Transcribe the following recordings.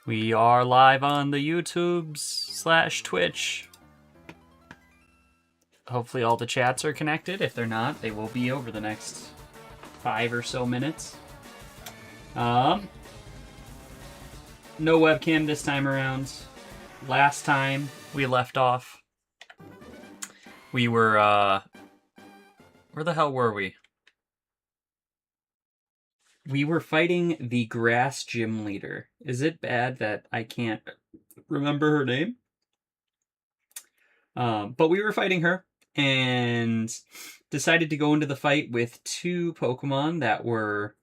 We are live on the YouTubes/Twitch. Hopefully all the chats are connected. If they're not, they will be over the next 5 or so minutes. No webcam this time around. Last time we left off, we were, where the hell were we? We were fighting the grass gym leader. Is it bad that I can't remember her name? But we were fighting her and decided to go into the fight with 2 Pokemon that were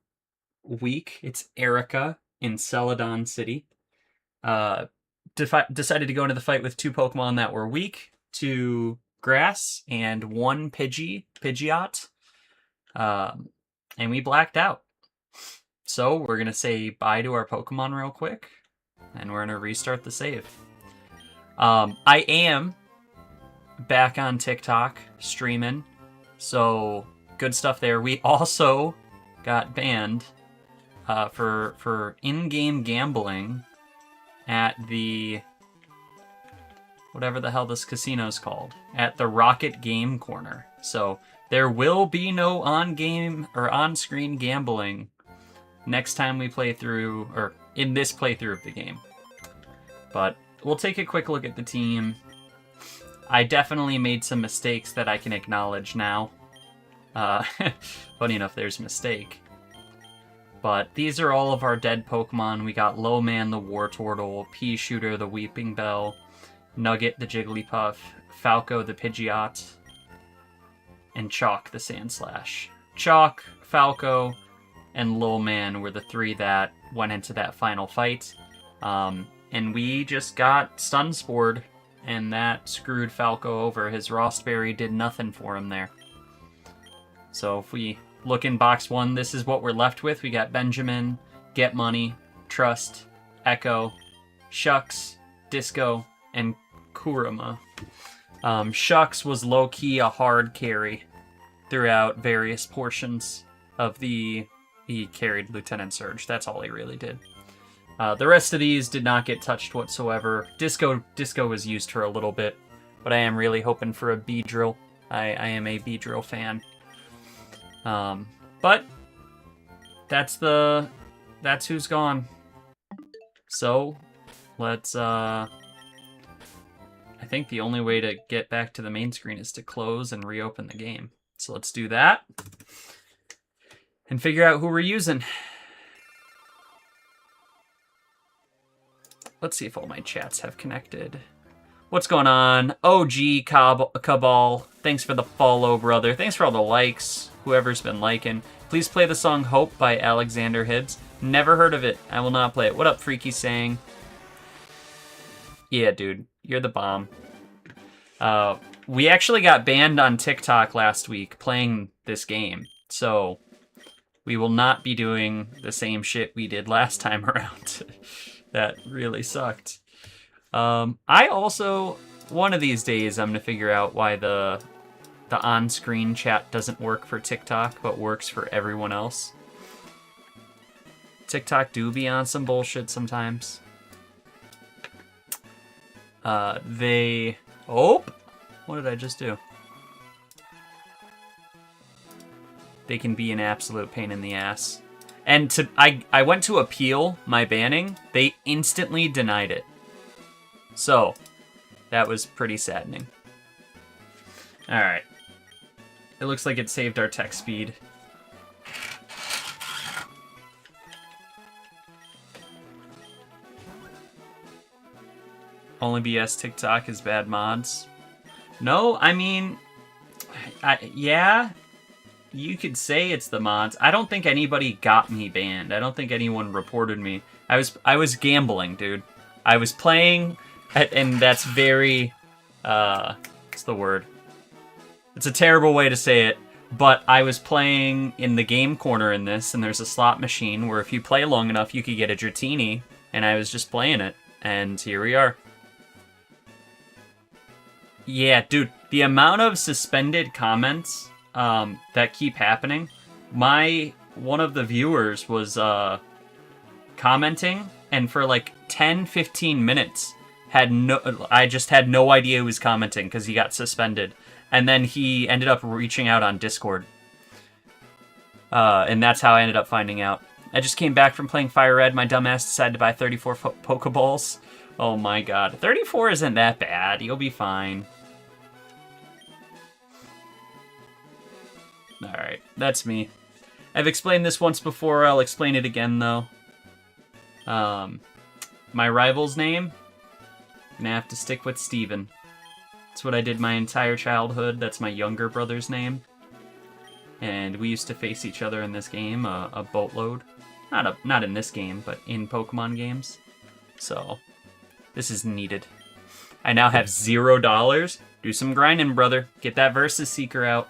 weak. It's Erica in Celadon City. Decided to go into the fight with 2 Pokemon that were weak to grass and 1 Pidgeot. And we blacked out. So we're going to say bye to our Pokemon real quick, and we're going to restart the save. I am back on TikTok streaming, so good stuff there. We also got banned for in-game gambling at the, whatever the hell this casino's called, at the Rocket Game Corner. So there will be no on-game or on-screen gambling next time we play through, or in this playthrough of the game. But we'll take a quick look at the team. I definitely made some mistakes that I can acknowledge now. Funny enough, there's a mistake. But these are all of our dead Pokemon. We got Lowman the Wartortle, Pea-Shooter the Weeping Bell, Nugget the Jigglypuff, Falco the Pidgeot, and Chalk the Sandslash. Chalk, Falco, and Lowman were the 3 that went into that final fight. And we just got Stun Spored, and that screwed Falco over. His Rostberry did nothing for him there. So if we look in box 1, this is what we're left with. We got Benjamin, Get Money, Trust, Echo, Shucks, Disco, and Kurama. Shucks was low-key a hard carry throughout various portions of the... He carried Lieutenant Surge. That's all he really did. The rest of these did not get touched whatsoever. Disco was used for a little bit, but I am really hoping for a Beedrill. I am a Beedrill fan. But that's who's gone. So let's I think the only way to get back to the main screen is to close and reopen the game. So let's do that and figure out who we're using. Let's see if all my chats have connected. What's going on? OG Cabal, thanks for the follow, brother. Thanks for all the likes, whoever's been liking. Please play the song Hope by Alexander Hibbs. Never heard of it. I will not play it. What up, Freaky Sang? Yeah, dude, you're the bomb. We actually got banned on TikTok last week playing this game, so we will not be doing the same shit we did last time around. That really sucked. I also, one of these days, I'm going to figure out why the on-screen chat doesn't work for TikTok, but works for everyone else. TikTok do be on some bullshit sometimes. Oh! What did I just do? They can be an absolute pain in the ass. And I went to appeal my banning. They instantly denied it. So, that was pretty saddening. Alright. It looks like it saved our tech speed. Only BS TikTok is bad mods. No, I mean... yeah... You could say it's the mods. I don't think anybody got me banned. I don't think anyone reported me. I was gambling, dude. I was playing, and that's very, what's the word? It's a terrible way to say it, but I was playing in the game corner in this, and there's a slot machine where if you play long enough, you could get a Dratini, and I was just playing it, and here we are. Yeah, dude, the amount of suspended comments that keep happening. One of the viewers was commenting, and for like 10-15 minutes I just had no idea he was commenting because he got suspended. And then he ended up reaching out on Discord. And that's how I ended up finding out. I just came back from playing Fire Red. My dumbass decided to buy 34 Pokeballs. Oh my god. 34 isn't that bad. You'll be fine. Alright, that's me. I've explained this once before. I'll explain it again, though. My rival's name? Gonna have to stick with Steven. That's what I did my entire childhood. That's my younger brother's name. And we used to face each other in this game a boatload. Not in this game, but in Pokemon games. So, this is needed. I now have $0. Do some grinding, brother. Get that Versus Seeker out.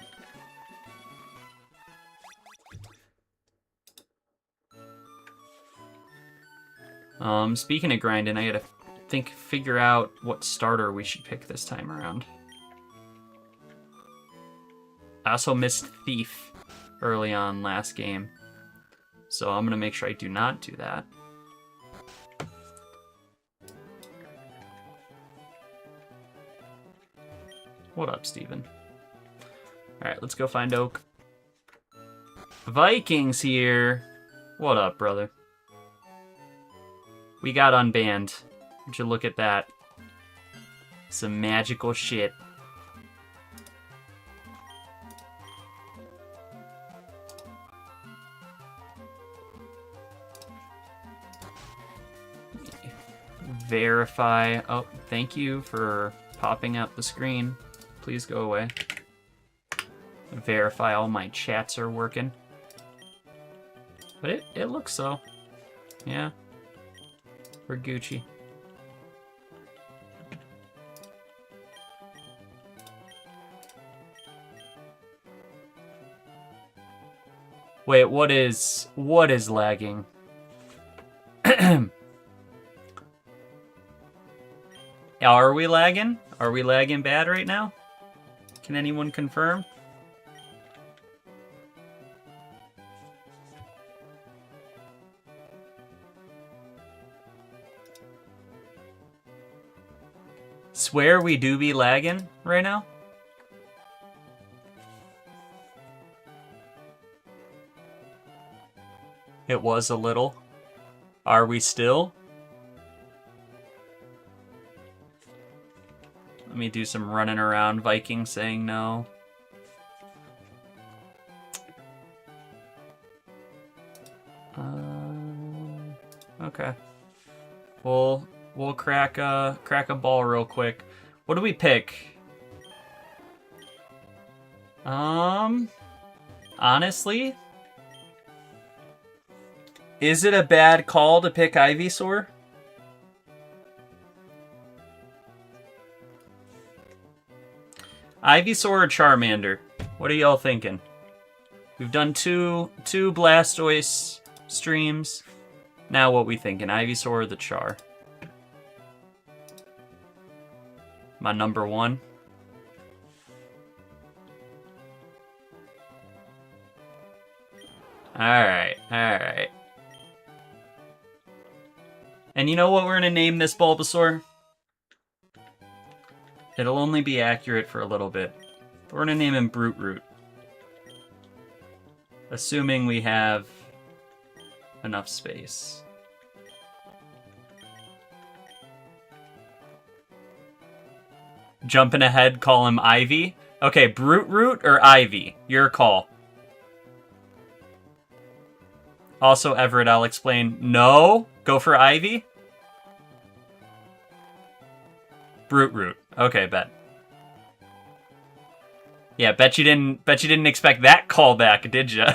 Speaking of grinding, I gotta figure out what starter we should pick this time around. I also missed Thief early on last game, so I'm gonna make sure I do not do that. What up, Steven? Alright, let's go find Oak. Vikings here! What up, brother? We got unbanned. Would you look at that? Some magical shit. Verify. Oh, thank you for popping up the screen. Please go away. Verify all my chats are working. But it looks so. Yeah. We're Gucci. Wait, what is lagging? Are we lagging? Are we lagging bad right now? Can anyone confirm? Swear we do be lagging right now? It was a little. Are we still? Let me do some running around. Viking saying no. Okay. We'll crack a ball real quick. What do we pick? Honestly, is it a bad call to pick Ivysaur? Ivysaur or Charmander? What are y'all thinking? We've done two Blastoise streams. Now what we thinking? Ivysaur or the Char? My number one. Alright. And you know what we're gonna name this Bulbasaur? It'll only be accurate for a little bit. We're gonna name him Brute Root. Assuming we have enough space. Jumping ahead, call him Ivy. Okay, Brute Root or Ivy? Your call. Also, Everett, I'll explain. No? Go for Ivy? Brute Root. Okay, bet. Yeah, bet you didn't expect that callback, did ya?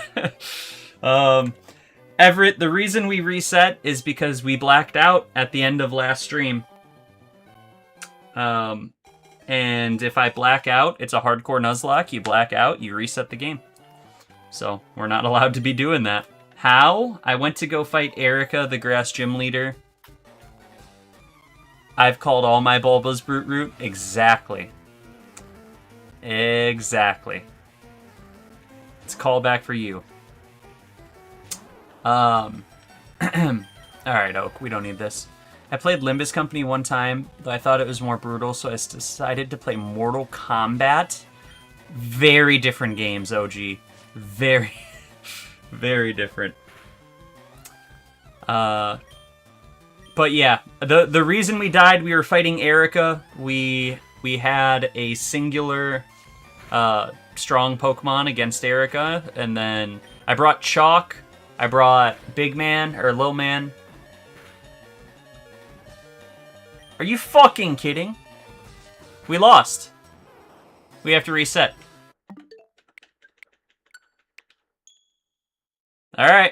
Everett, the reason we reset is because we blacked out at the end of last stream. And if I black out, it's a hardcore Nuzlock. You black out, you reset the game. So, we're not allowed to be doing that. How? I went to go fight Erica, the grass gym leader. I've called all my Bulbas Brute Root. Exactly. Exactly. It's a callback for you. Okay. Alright, Oak, we don't need this. I played Limbus Company one time, though I thought it was more brutal, so I decided to play Mortal Kombat. Very different games, OG. Very, very different. But yeah, the reason we died, we were fighting Erica. We had a singular strong Pokemon against Erica, and then I brought Chalk, I brought Big Man, or Lil Man. Are you fucking kidding? We lost. We have to reset. Alright.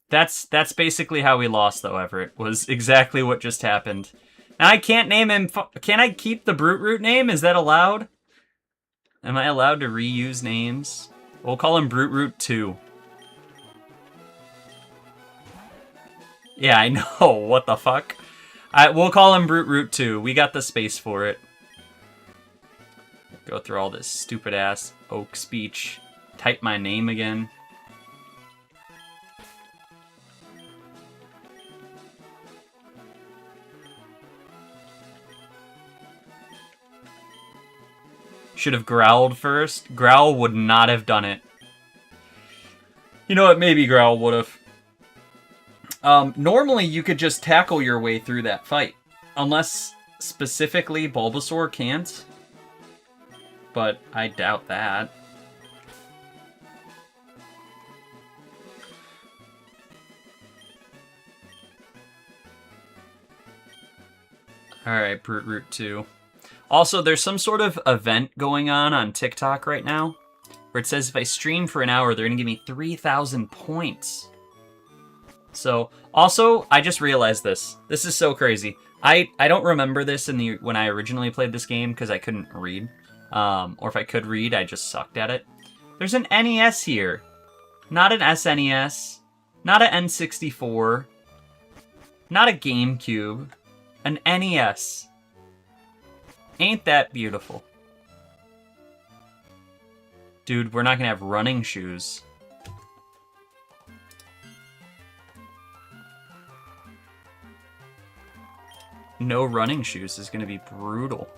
That's basically how we lost, though, Everett. Was exactly what just happened. Now I can't name him... Can I keep the Brute Root name? Is that allowed? Am I allowed to reuse names? We'll call him Brute Root 2. Yeah, I know. What the fuck? We'll call him Brute Root 2. We got the space for it. Go through all this stupid-ass Oak speech. Type my name again. Should have growled first. Growl would not have done it. You know what? Maybe Growl would have. Normally, you could just tackle your way through that fight. Unless, specifically, Bulbasaur can't. But I doubt that. Alright, Brute Root 2. Also, there's some sort of event going on TikTok right now, where it says if I stream for an hour, they're going to give me 3,000 points. So, also, I just realized this. This is so crazy. I don't remember this when I originally played this game, because I couldn't read. Or if I could read, I just sucked at it. There's an NES here. Not an SNES. Not an N64. Not a GameCube. An NES. Ain't that beautiful? Dude, we're not gonna have running shoes. No running shoes is gonna be brutal.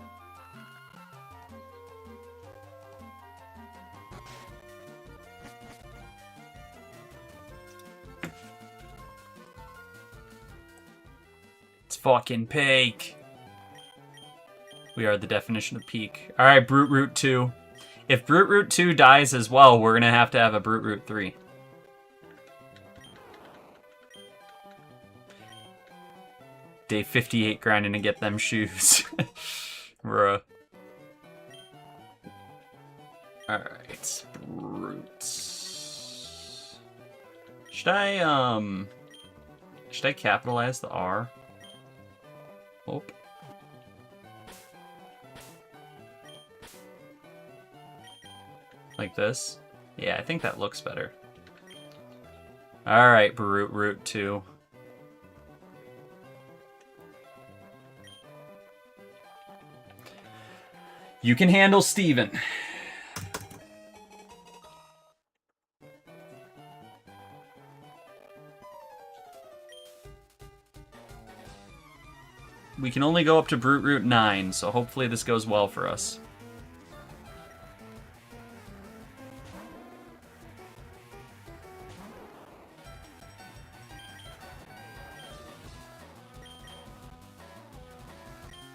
It's fucking peak. We are the definition of peak. Alright, Brute Root 2. If Brute Root 2 dies as well, we're gonna have to have a Brute Root 3. Day 58 grinding to get them shoes. Bruh. Alright, Brutes. Should I capitalize the R? Oh. Like this? Yeah, I think that looks better. Alright, Brute Root 2. You can handle Steven. We can only go up to Brute Root 9, so hopefully this goes well for us.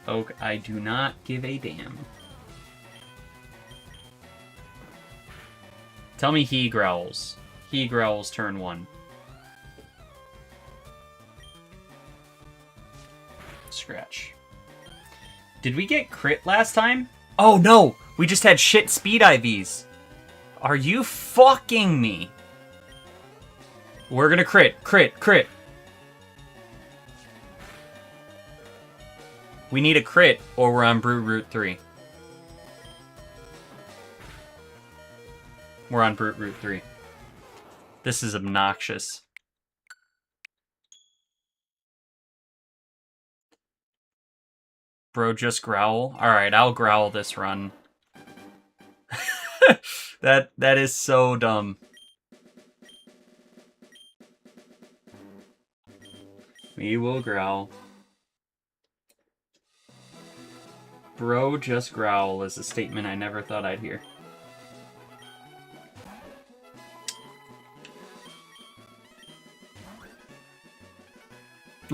Oak, I do not give a damn. Tell me he growls. He growls turn 1. Scratch. Did we get crit last time? Oh no! We just had shit speed IVs. Are you fucking me? We're gonna crit. Crit. Crit. We need a crit, or we're on Brute Root 3. We're on Brute Root 3. This is obnoxious. Bro, just growl? Alright, I'll growl this run. That is so dumb. We will growl. Bro, just growl is a statement I never thought I'd hear.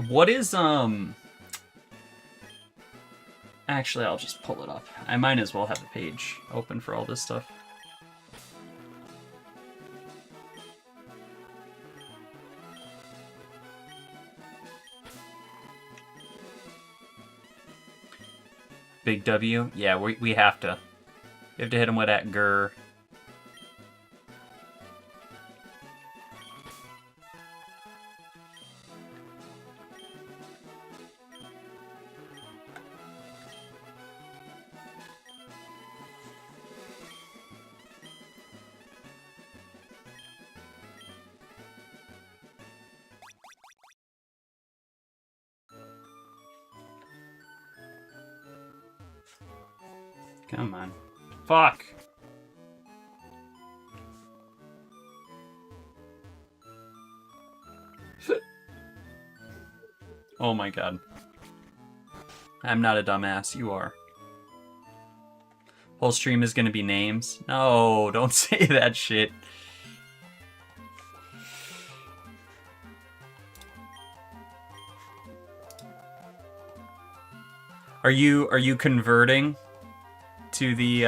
What is, Actually, I'll just pull it up. I might as well have the page open for all this stuff. Big W? Yeah, we have to. We have to hit him with that grr. Come on. Fuck! Oh my god. I'm not a dumbass, you are. Whole stream is gonna be names. No, don't say that shit. Are you converting to the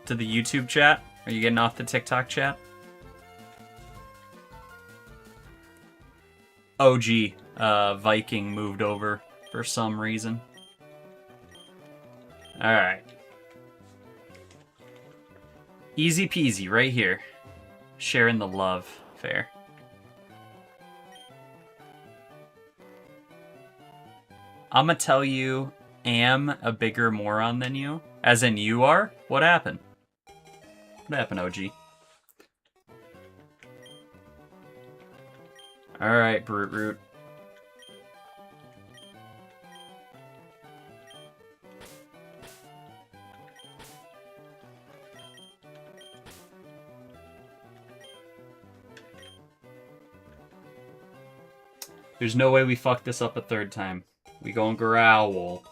YouTube chat? Are you getting off the TikTok chat? OG Viking moved over for some reason. Alright. Easy peasy, right here. Sharing the love. Fair. I'ma tell you, am a bigger moron than you. As in you are? What happened? What happened, OG? Alright, Brute Root. There's no way we fuck this up a third time. We gon' growl.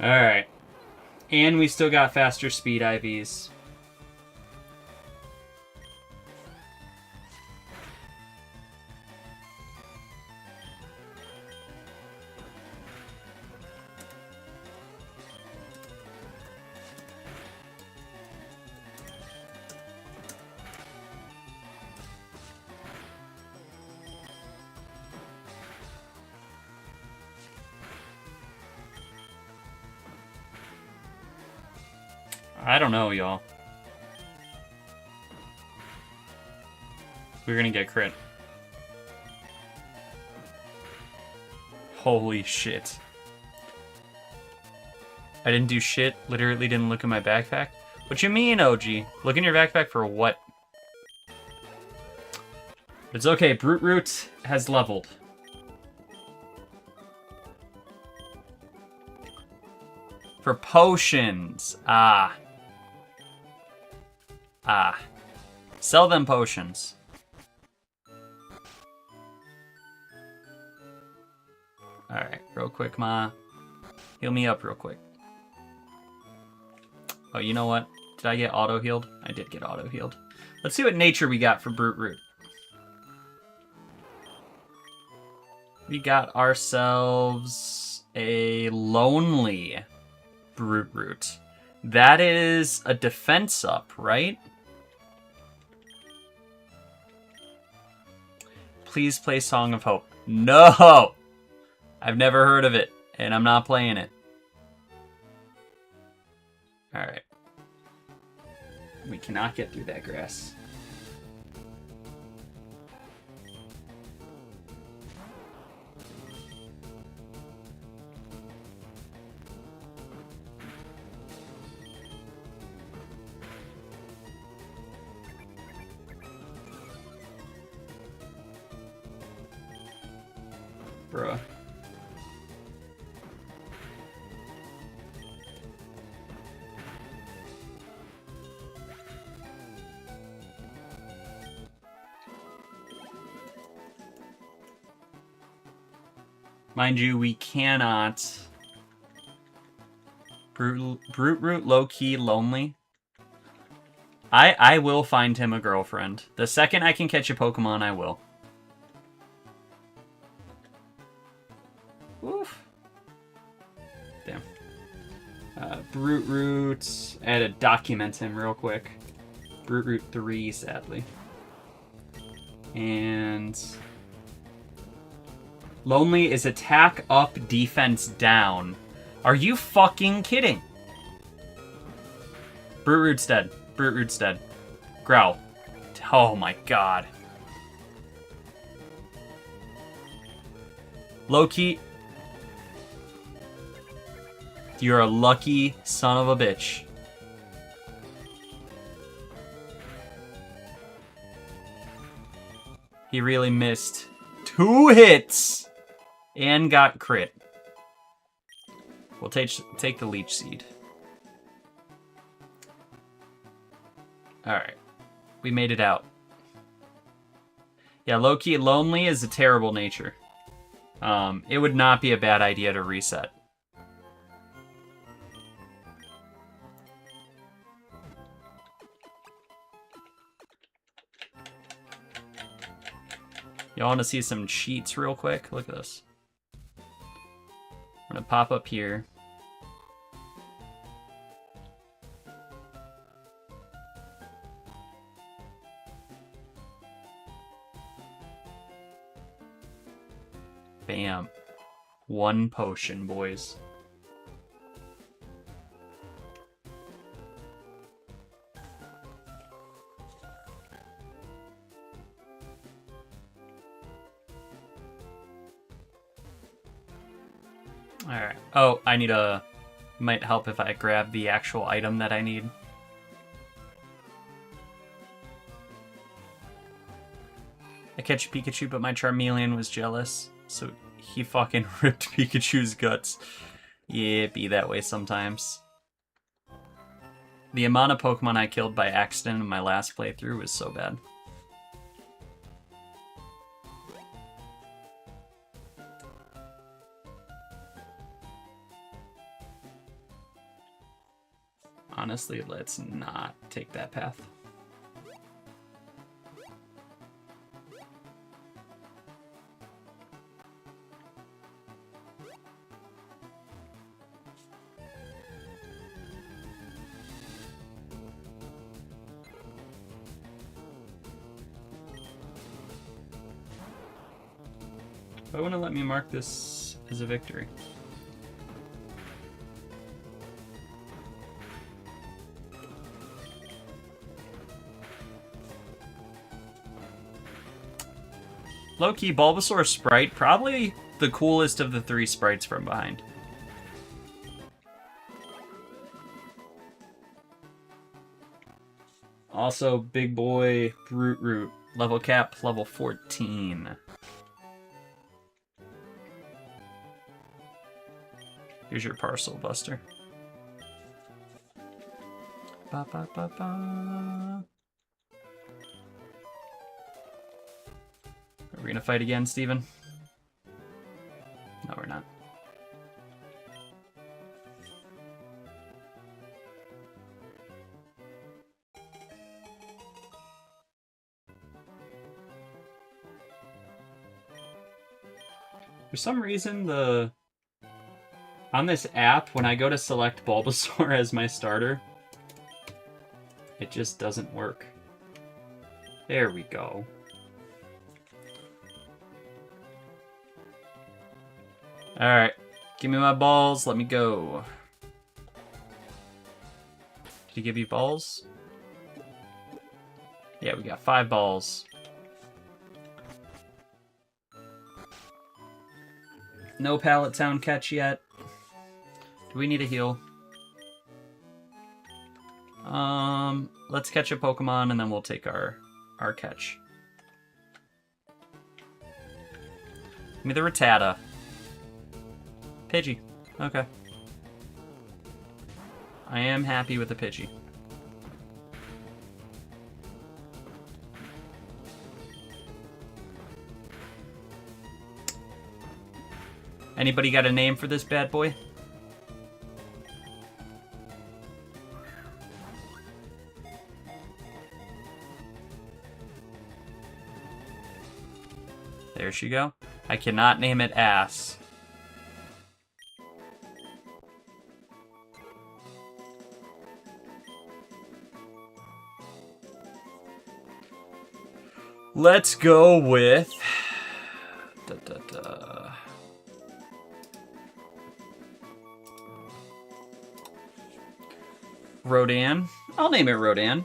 Alright. And we still got faster speed IVs. I don't know, y'all. We're gonna get crit. Holy shit. I didn't do shit. Literally didn't look in my backpack. What you mean, OG? Look in your backpack for what? It's okay. Brute Root has leveled. For potions. Ah. Ah. Sell them potions. Alright, real quick, Ma. Heal me up real quick. Oh, you know what? Did I get auto-healed? I did get auto-healed. Let's see what nature we got for Brute Root. We got ourselves a lonely Brute Root. That is a defense up, right? Please play Song of Hope. No! I've never heard of it, and I'm not playing it. Alright. We cannot get through that grass. Bruh. Mind you, we cannot... Brute Root, low-key, lonely. I will find him a girlfriend. The second I can catch a Pokemon, I will. Oof. Damn. Brute Root. I had to document him real quick. Brute Root 3, sadly. And... Lonely is attack up, defense down. Are you fucking kidding? Brute Root's dead. Brute Root's dead. Growl. Oh my god. Loki. You're a lucky son of a bitch. He really missed 2 hits and got crit. We'll take the Leech Seed. Alright. We made it out. Yeah, low-key, lonely is a terrible nature. It would not be a bad idea to reset. Y'all want to see some cheats real quick? Look at this. I'm going to pop up here. Bam. 1 potion, boys. Alright. Oh, I need a... Might help if I grab the actual item that I need. I catch Pikachu, but my Charmeleon was jealous. So he fucking ripped Pikachu's guts. Yeah, it be that way sometimes. The amount of Pokemon I killed by accident in my last playthrough was so bad. Honestly, let's not take that path. Why wouldn't it let me mark this as a victory? Low-key, Bulbasaur sprite, probably the coolest of the 3 sprites from behind. Also, big boy Brute Root, level cap, level 14. Here's your parcel, Buster. Ba, ba, ba, ba. Are we gonna fight again, Steven? No, we're not. For some reason, on this app, when I go to select Bulbasaur as my starter, it just doesn't work. There we go. Alright, give me my balls, let me go. Did he give you balls? Yeah, we got 5 balls. No Pallet Town catch yet. Do we need a heal? Let's catch a Pokemon and then we'll take our catch. Give me the Rattata. Pidgey. Okay. I am happy with the Pidgey. Anybody got a name for this bad boy? There she go. I cannot name it Ass. Let's go with... Rodan. I'll name it Rodan.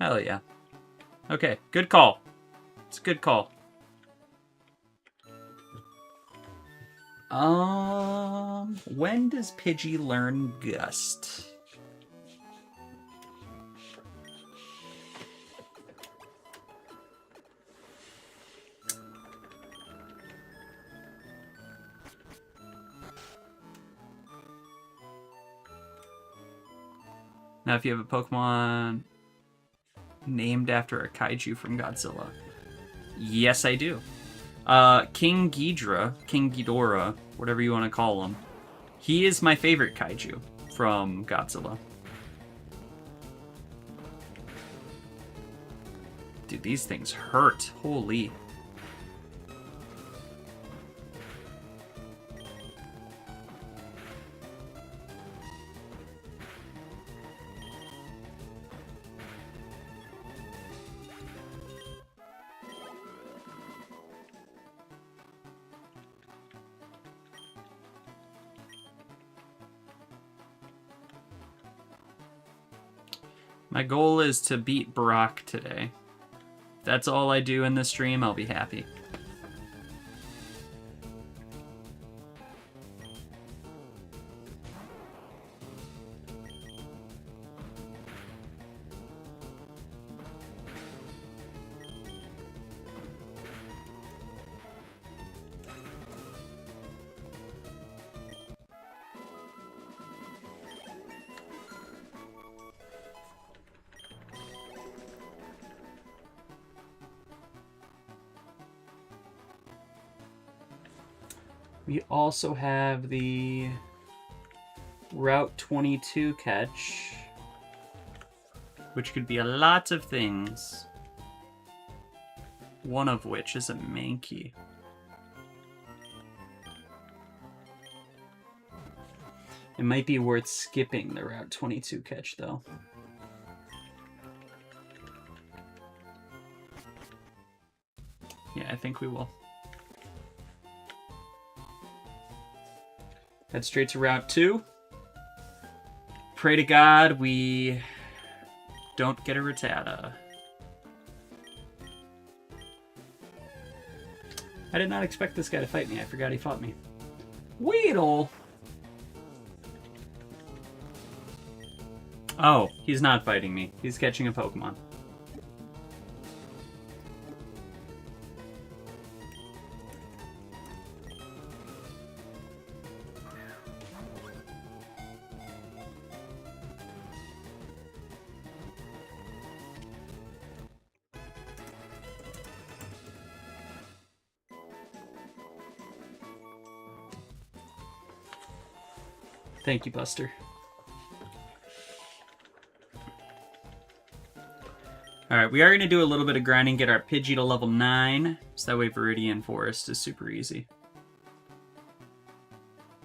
Hell yeah. Okay, good call. It's a good call. When does Pidgey learn Gust? Now, if you have a Pokemon named after a kaiju from Godzilla. Yes, I do. King Ghidorah, whatever you want to call him. He is my favorite kaiju from Godzilla. Dude, these things hurt. Holy. My goal is to beat Brock today. If that's all I do in this stream, I'll be happy. We also have the Route 22 catch, which could be a lot of things. One of which is a Mankey. It might be worth skipping the Route 22 catch, though. Yeah, I think we will. Head straight to Route 2. Pray to God we don't get a Rattata. I did not expect this guy to fight me. I forgot he fought me. Weedle! Oh, he's not fighting me. He's catching a Pokemon. Thank you, Buster. Alright, we are going to do a little bit of grinding, get our Pidgey to level 9, so that way Viridian Forest is super easy.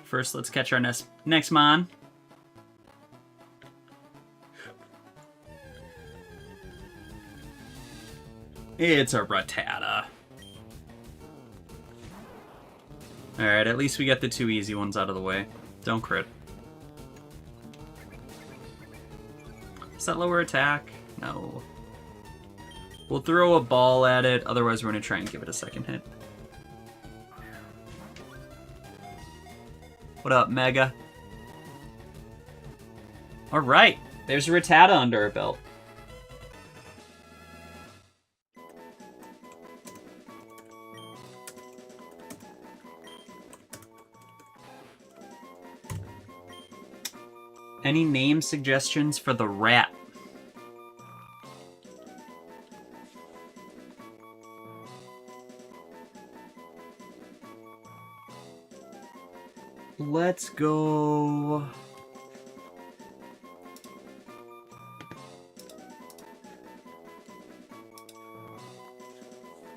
First, let's catch our next Mon. It's a Rattata. Alright, at least we got the 2 easy ones out of the way. Don't crit. Is that lower attack? No. We'll throw a ball at it, otherwise we're going to try and give it a second hit. What up, Mega? Alright, there's a Rattata under our belt. Any name suggestions for the rat? Let's go...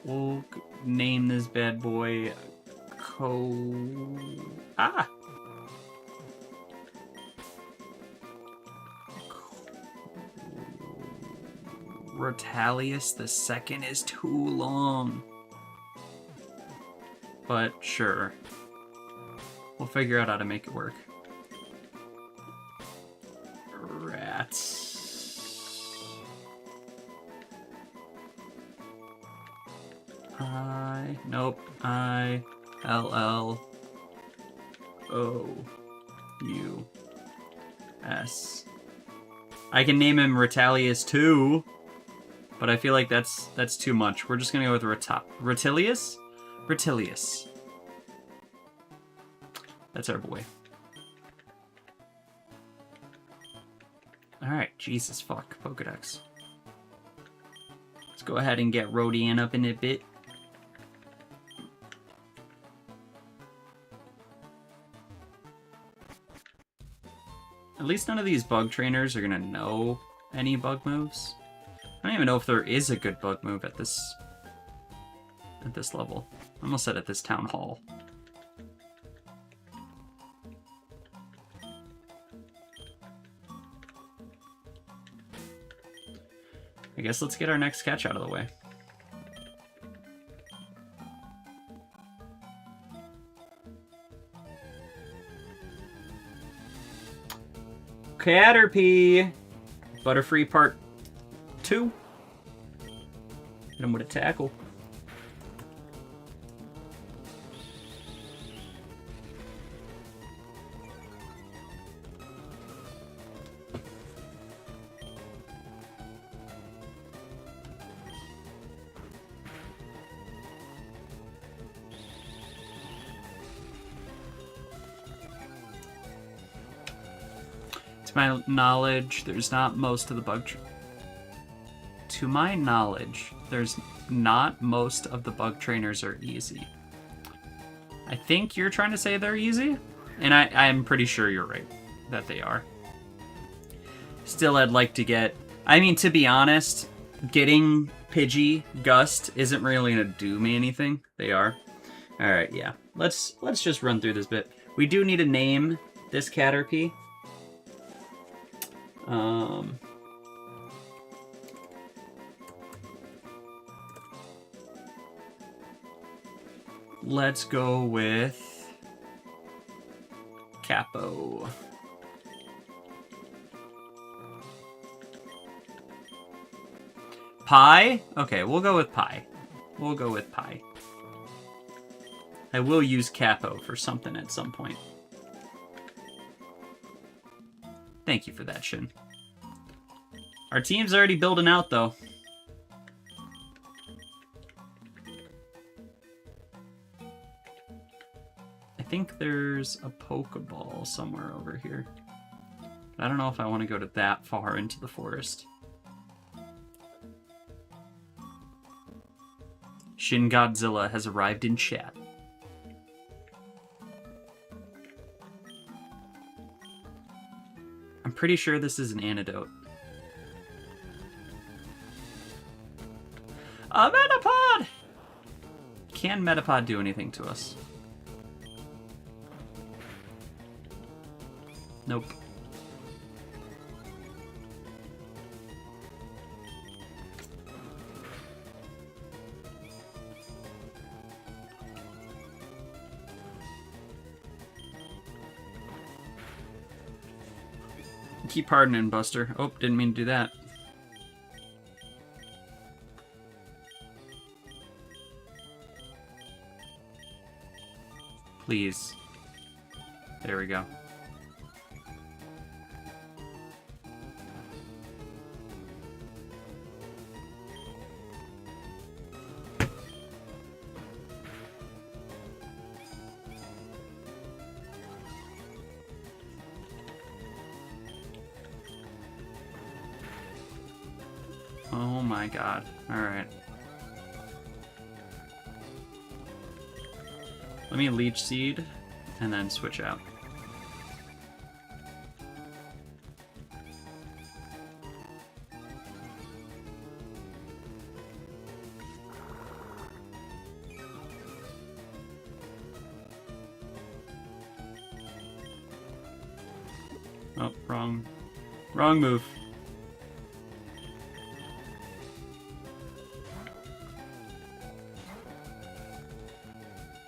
We'll name this bad boy... Rotalius the second is too long. But sure. We'll figure out how to make it work. Rats. Nope. I-L-L-O-U-S. I can name him Rotalius too, but I feel like that's too much. We're just gonna go with Rotilius? Rotilius. That's our boy. Alright, Jesus fuck, Pokedex. Let's go ahead and get Rodian up in a bit. At least none of these bug trainers are gonna know any bug moves. I don't even know if there is a good bug move at this level. I almost said at this town hall. I guess let's get our next catch out of the way. Caterpie! Butterfree Part 2. Hit him with a tackle. To my knowledge, there's not most of the bug... To my knowledge, there's not most of the bug trainers are easy. I think you're trying to say they're easy? And I'm pretty sure you're right that they are. Still, I'd like to get... I mean, to be honest, getting Pidgey, Gust isn't really going to do me anything. They are. Alright, yeah. Let's just run through this bit. We do need to name this Caterpie. Let's go with Capo. Pie? Okay, we'll go with Pie. We'll go with Pie. I will use Capo for something at some point. Thank you for that, Shin. Our team's already building out, though. I think there's a Pokeball somewhere over here. I don't know if I want to go to that far into the forest. Shin Godzilla has arrived in chat. I'm pretty sure this is an antidote. A Metapod! Can Metapod do anything to us? Nope. Keep pardoning, Buster. Oh, didn't mean to do that. Please. There we go. Oh my god. Alright. Let me Leech Seed, and then switch out. Oh, wrong move.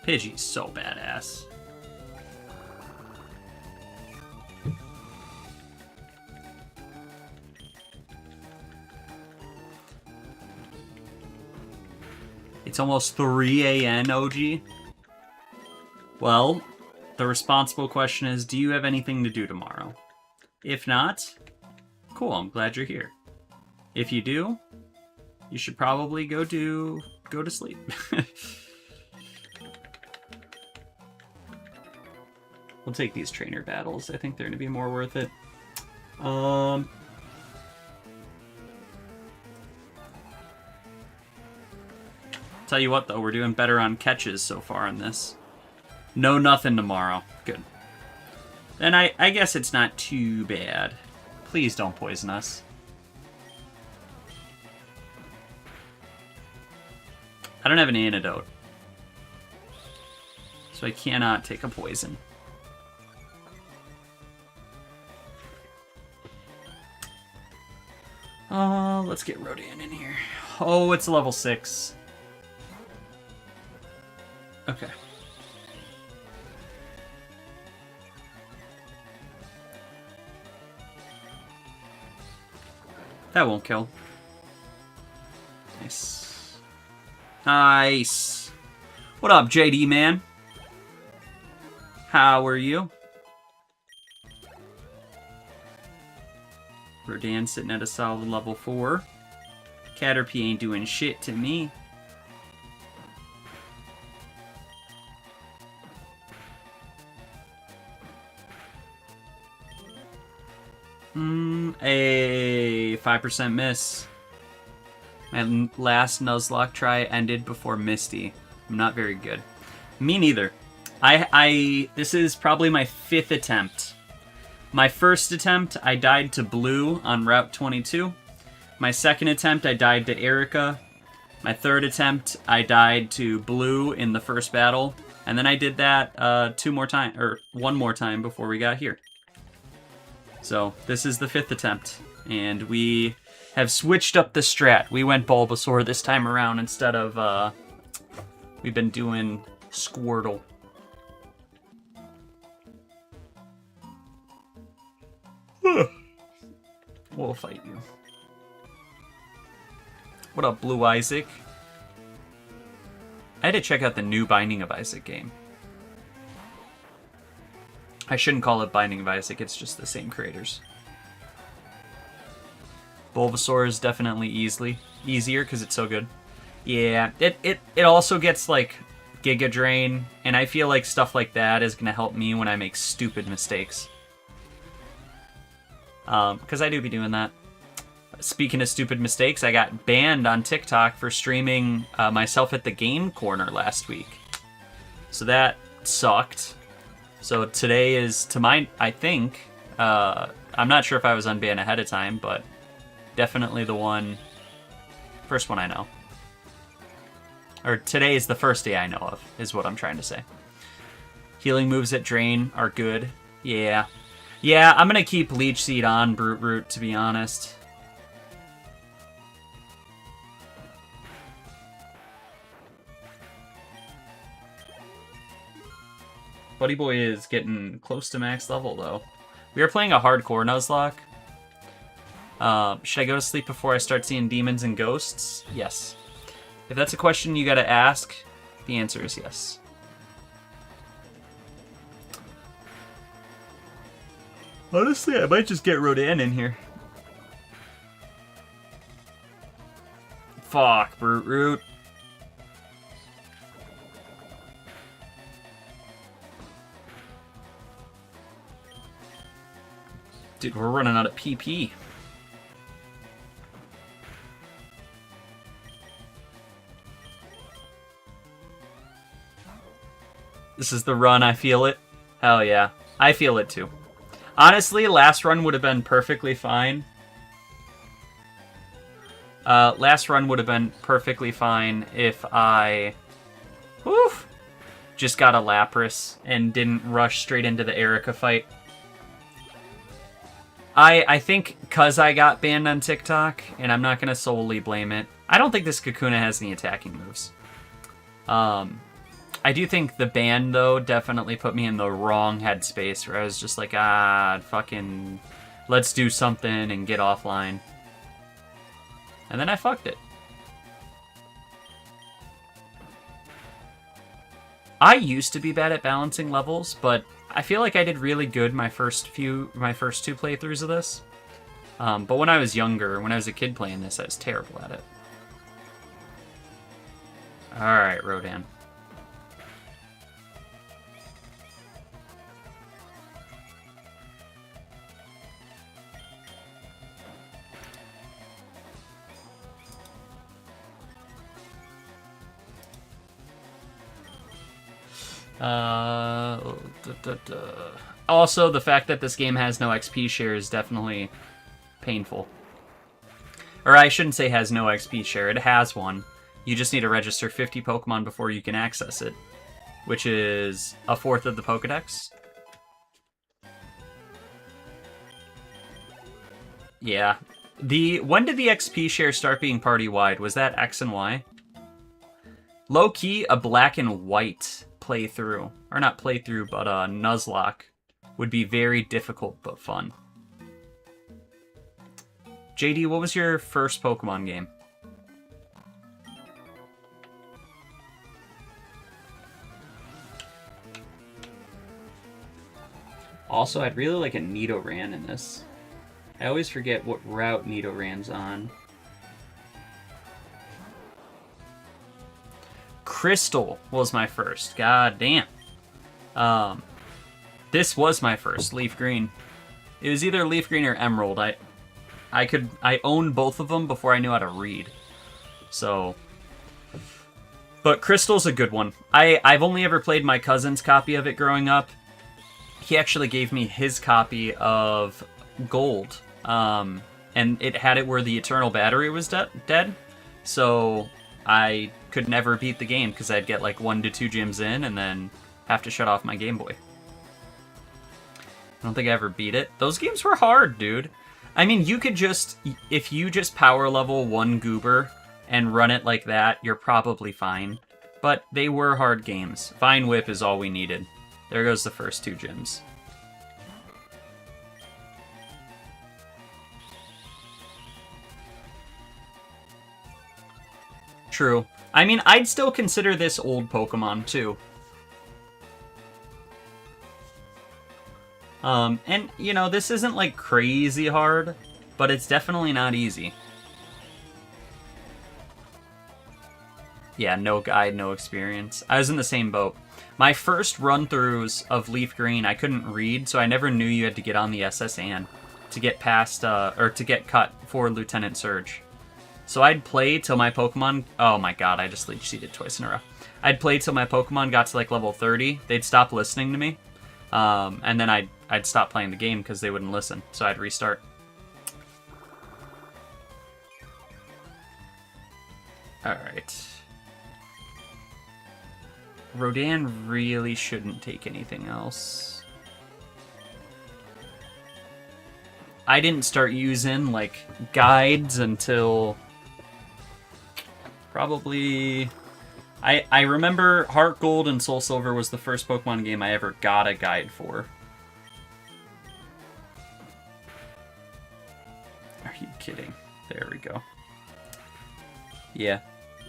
Pidgey's so badass. It's almost 3 a.m. OG. Well, the responsible question is, do you have anything to do tomorrow? If not, cool, I'm glad you're here. If you do, you should probably go to sleep. We'll take these trainer battles. I think they're going to be more worth it. Tell you what, though, we're doing better on catches so far in this. No nothing tomorrow. Good. Then I guess it's not too bad. Please don't poison us. I don't have an antidote. So I cannot take a poison. Let's get Rodian in here. Oh, it's level 6. Okay. That won't kill. Nice. Nice. What up, JD, man? How are you? Rodan sitting at a solid level 4. Caterpie ain't doing shit to me. A 5% miss. My last Nuzlock try ended before Misty. I'm not very good. Me neither. This is probably my 5th attempt. My first attempt, I died to Blue on Route 22. My second attempt, I died to Erica. My third attempt, I died to Blue in the first battle. And then I did that one more time before we got here. So this is the 5th attempt. And we have switched up the strat. We went Bulbasaur this time around instead of, we've been doing Squirtle. We'll fight you. What up, Blue Isaac? I had to check out the new Binding of Isaac game. I shouldn't call it Binding of Isaac, it's just the same creators. Bulbasaur is definitely easier because it's so good. Yeah, it also gets like Giga Drain, and I feel like stuff like that is gonna help me when I make stupid mistakes. Because I do be doing that. Speaking of stupid mistakes, I got banned on TikTok for streaming myself at the game corner last week. So that sucked. So today is, I think, I'm not sure if I was unbanned ahead of time, but definitely the first one I know. Or today is the first day I know of, is what I'm trying to say. Healing moves at Drain are good. Yeah. Yeah, I'm going to keep Leech Seed on Brute Root, to be honest. Buddy Boy is getting close to max level, though. We are playing a hardcore Nuzlocke, Should I go to sleep before I start seeing demons and ghosts? Yes. If that's a question you gotta ask, the answer is yes. Honestly, I might just get Rodan in here. Fuck, Brute Root. Dude, we're running out of PP. This is the run, I feel it. Hell yeah. I feel it too. Honestly, last run would have been perfectly fine. Last run would have been perfectly fine if I just got a Lapras and didn't rush straight into the Erica fight. I think because I got banned on TikTok, and I'm not going to solely blame it, I don't think this Kakuna has any attacking moves. I do think the ban, though, definitely put me in the wrong headspace, where I was just like, fucking, let's do something and get offline. And then I fucked it. I used to be bad at balancing levels, but I feel like I did really good my first two playthroughs of this. But when I was younger, when I was a kid playing this, I was terrible at it. Alright, Rodan. Also, the fact that this game has no XP share is definitely painful. Or I shouldn't say has no XP share, it has one. You just need to register 50 Pokemon before you can access it, which is a fourth of the Pokedex. Yeah. When did the XP share start being party-wide? Was that X and Y? Low-key, a black and white playthrough, or not playthrough, but Nuzlock would be very difficult but fun. JD, what was your first Pokemon game? Also, I'd really like a Nidoran in this. I always forget what route Nidoran's on. Crystal was my first. God damn. This was my first, Leaf Green. It was either Leaf Green or Emerald. I owned both of them before I knew how to read. So, but Crystal's a good one. I've only ever played my cousin's copy of it growing up. He actually gave me his copy of Gold. And it had it where the Eternal Battery was dead. So I could never beat the game because I'd get like 1 to 2 gyms in and then have to shut off my Game Boy. I don't think I ever beat it. Those games were hard, dude. I mean, you could just, if you just power level one Goober and run it like that, you're probably fine. But they were hard games. Vine Whip is all we needed. There goes the first 2 gyms. True. I mean, I'd still consider this old Pokemon, too. And, you know, this isn't, like, crazy hard, but it's definitely not easy. Yeah, no guide, no experience. I was in the same boat. My first run-throughs of Leaf Green, I couldn't read, so I never knew you had to get on the SS Anne to get past, or to get cut for Lieutenant Surge. So I'd play till my Pokemon... Oh my god, I just leech seeded twice in a row. I'd play till my Pokemon got to like level 30. They'd stop listening to me. And then I'd stop playing the game because they wouldn't listen. So I'd restart. Alright. Rodan really shouldn't take anything else. I didn't start using, like, guides until... Probably... I remember Heart Gold and Soul Silver was the first Pokemon game I ever got a guide for. Are you Yeah.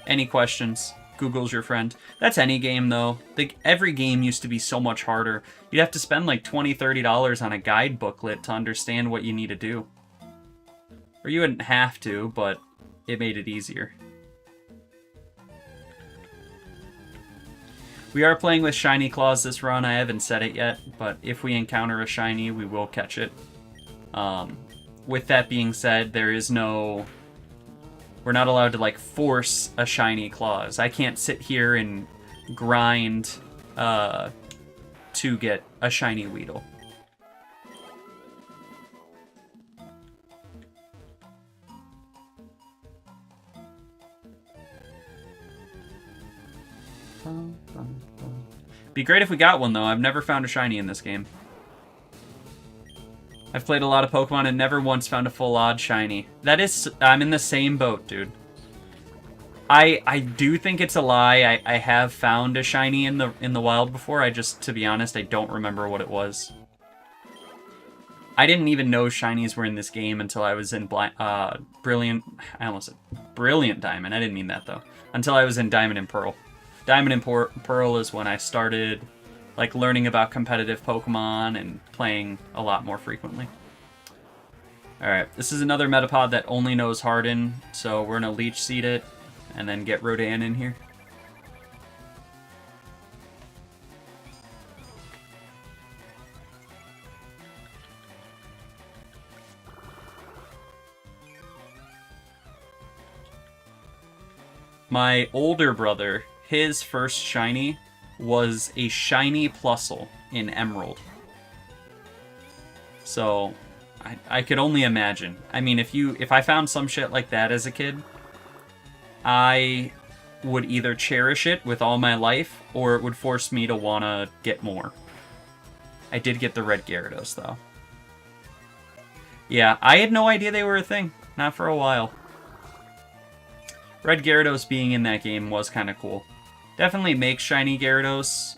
Any questions? Google's your friend. That's any game, though. Every game used to be so much harder. You'd have to spend like $20, $30 on a guide booklet to understand what you need to do. Or you wouldn't have to, but it made it easier. We are playing with shiny claws this run. I haven't said it yet, but if we encounter a shiny, we will catch it. With that being said, there is no... We're not allowed to, like, force a shiny claws. I can't sit here and grind to get a shiny Weedle. Be great if we got one, though. I've never found a shiny in this game. I've played a lot of Pokemon and never once found a full odd shiny. That is... I'm in the same boat, dude. I do think it's a lie. I have found a shiny in the wild before. I just, to be honest, I don't remember what it was. I didn't even know shinies were in this game until I was in Brilliant... I almost said Brilliant Diamond. I didn't mean that, though. Until I was in Diamond and Pearl. Diamond and Pearl is when I started... like learning about competitive Pokemon and playing a lot more frequently. Alright, this is another Metapod that only knows Harden, so we're gonna Leech Seed it and then get Rodan in here. My older brother, his first shiny was a shiny Plusle in Emerald. So, I could only imagine. I mean, if I found some shit like that as a kid, I would either cherish it with all my life, or it would force me to want to get more. I did get the red Gyarados, though. Yeah, I had no idea they were a thing. Not for a while. Red Gyarados being in that game was kind of cool. Definitely makes shiny Gyarados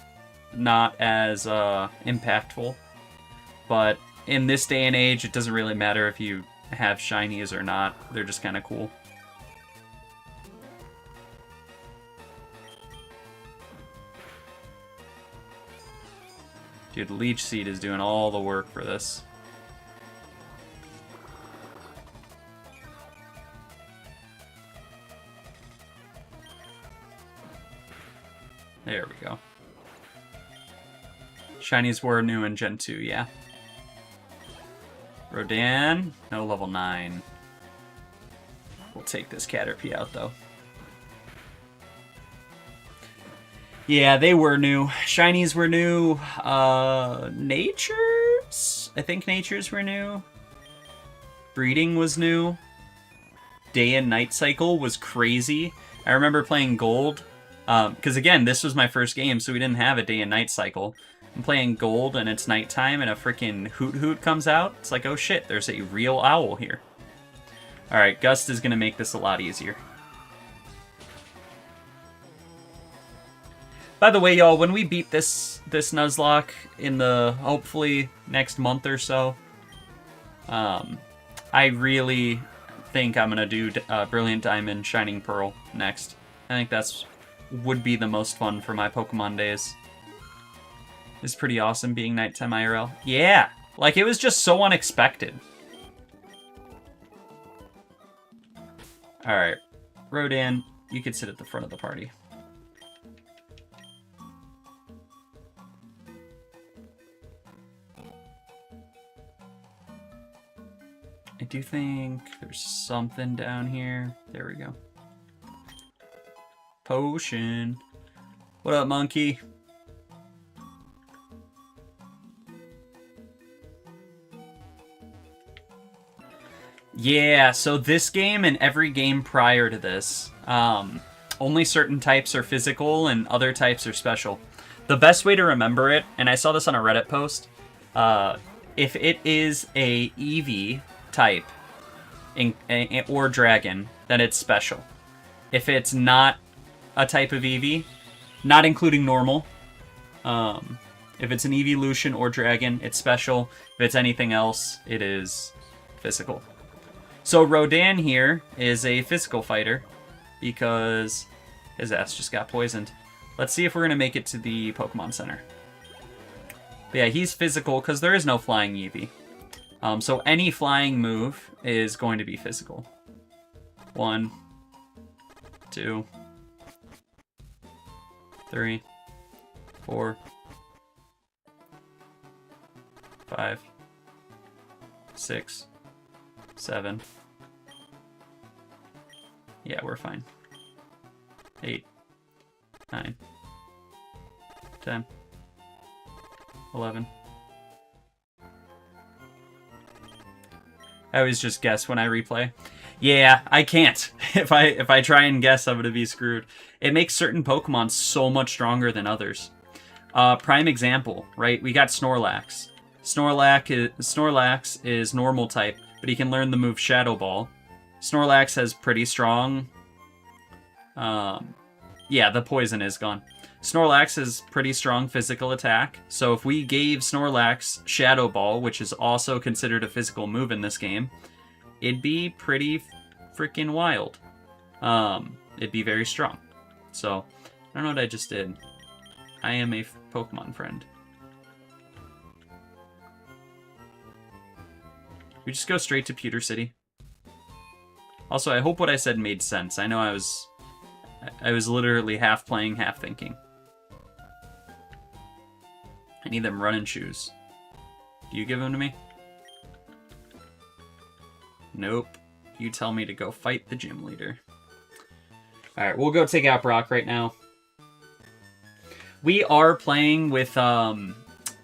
not as impactful. But in this day and age, it doesn't really matter if you have shinies or not. They're just kind of cool. Dude, Leech Seed is doing all the work for this. There we go. Shinies were new in Gen 2, yeah. Rodan, no level 9. We'll take this Caterpie out, though. Yeah, they were new. Shinies were new. Natures? I think Natures were new. Breeding was new. Day and night cycle was crazy. I remember playing Gold. Because again, this was my first game, so we didn't have a day and night cycle. I'm playing Gold and it's nighttime and a freaking Hoot Hoot comes out. It's like, oh shit, there's a real owl here. Alright, Gust is going to make this a lot easier. By the way, y'all, when we beat this Nuzlock in the, hopefully, next month or so, I really think I'm going to do Brilliant Diamond, Shining Pearl next. I think that's would be the most fun for my Pokemon days. It's pretty awesome being nighttime IRL. Yeah! Like, it was just so unexpected. Alright. Rodan, you could sit at the front of the party. I do think there's something down here. There we go. Potion. What up, monkey? Yeah, so this game and every game prior to this, only certain types are physical and other types are special. The best way to remember it, and I saw this on a Reddit post, if it is a EV type or dragon, then it's special. If it's not a type of EV, not including normal, if it's an evolution or dragon, it's special. If it's anything else, it is physical. So Rodan here is a physical fighter. because his ass just got poisoned. Let's see if we're going to make it to the Pokemon Center. But yeah, he's physical because there is no flying Eevee. So any flying move is going to be physical. 1, 2, 3, 4, 5, 6, 7. Yeah, we're fine. 8, 9, 10, 11. I always just guess when I replay. Yeah, I can't. If I try and guess, I'm gonna be screwed. It makes certain Pokemon so much stronger than others. Prime example, right? We got Snorlax. Snorlax is normal type, but he can learn the move Shadow Ball. Snorlax has pretty strong... yeah, the poison is gone. Snorlax is pretty strong physical attack, so if we gave Snorlax Shadow Ball, which is also considered a physical move in this game, it'd be pretty freaking wild. It'd be very strong. So, I don't know what I just did. I am a Pokemon friend. We just go straight to Pewter City. Also, I hope what I said made sense. I know I was literally half playing, half thinking. I need them running shoes. Do you give them to me? Nope. You tell me to go fight the gym leader. Alright, we'll go take out Brock right now. We are playing with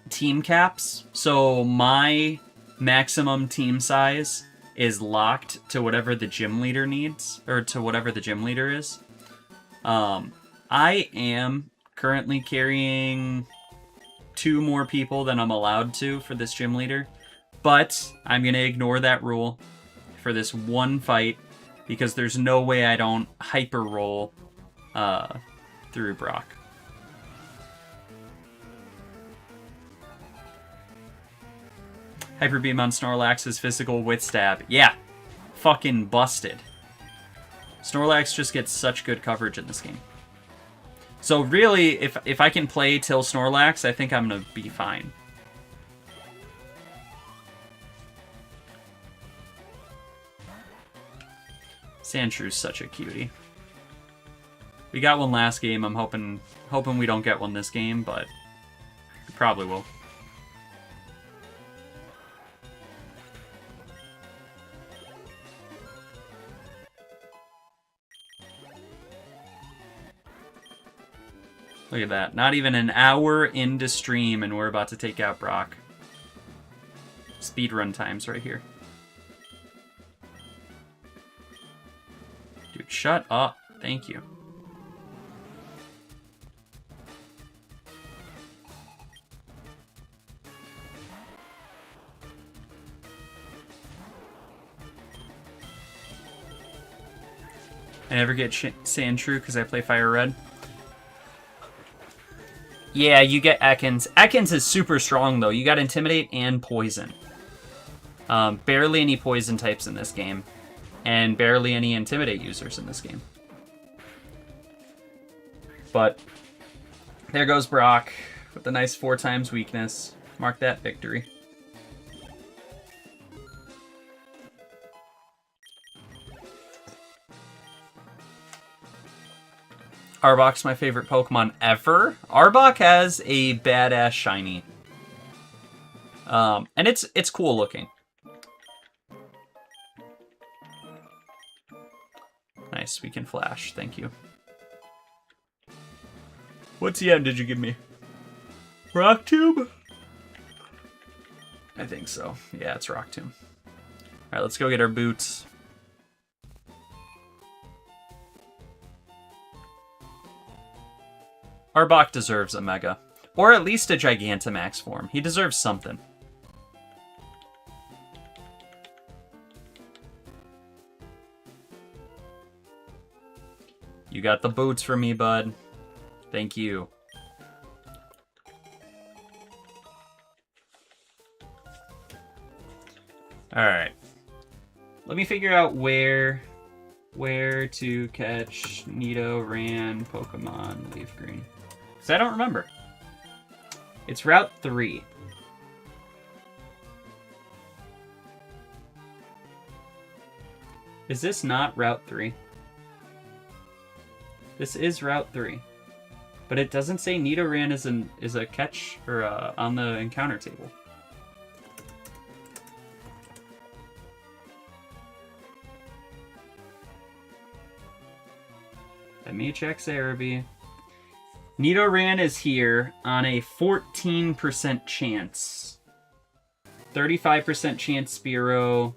team caps, so my maximum team size is locked to whatever the gym leader needs, or to whatever the gym leader is. I am currently carrying 2 more people than I'm allowed to for this gym leader, but I'm going to ignore that rule for this one fight because there's no way I don't hyper roll through Brock. Hyper Beam on Snorlax is physical with stab. Yeah, fucking busted. Snorlax just gets such good coverage in this game. So really, if I can play till Snorlax, I think I'm going to be fine. Sandshrews such a cutie. We got one last game. I'm hoping we don't get one this game, but we probably will. Look at that. Not even an hour into stream and we're about to take out Brock. Speedrun times right here. Dude, shut up. Thank you. I never get Sandshrew because I play Fire Red. Yeah, you get Ekans. Ekans is super strong, though. You got Intimidate and Poison. Barely any Poison types in this game. And barely any Intimidate users in this game. But there goes Brock with a nice 4 times weakness. Mark that victory. Arbok's my favorite Pokemon ever. Arbok has a badass shiny. And it's cool looking. Nice, we can flash. Thank you. What TM did you give me? Rock Tomb? I think so. Yeah, it's Rock Tomb. Alright, let's go get our boots. Arbok deserves a Mega. Or at least a Gigantamax form. He deserves something. You got the boots for me, bud. Thank you. Alright. Let me figure out where Where to catch Nidoran Pokemon Leaf Green? Because I don't remember. It's Route 3. Is this not Route 3? This is Route 3. But it doesn't say Nidoran is a catch or on the encounter table. Let me check Cerebi. Nidoran is here on a 14% chance. 35% chance Spearow.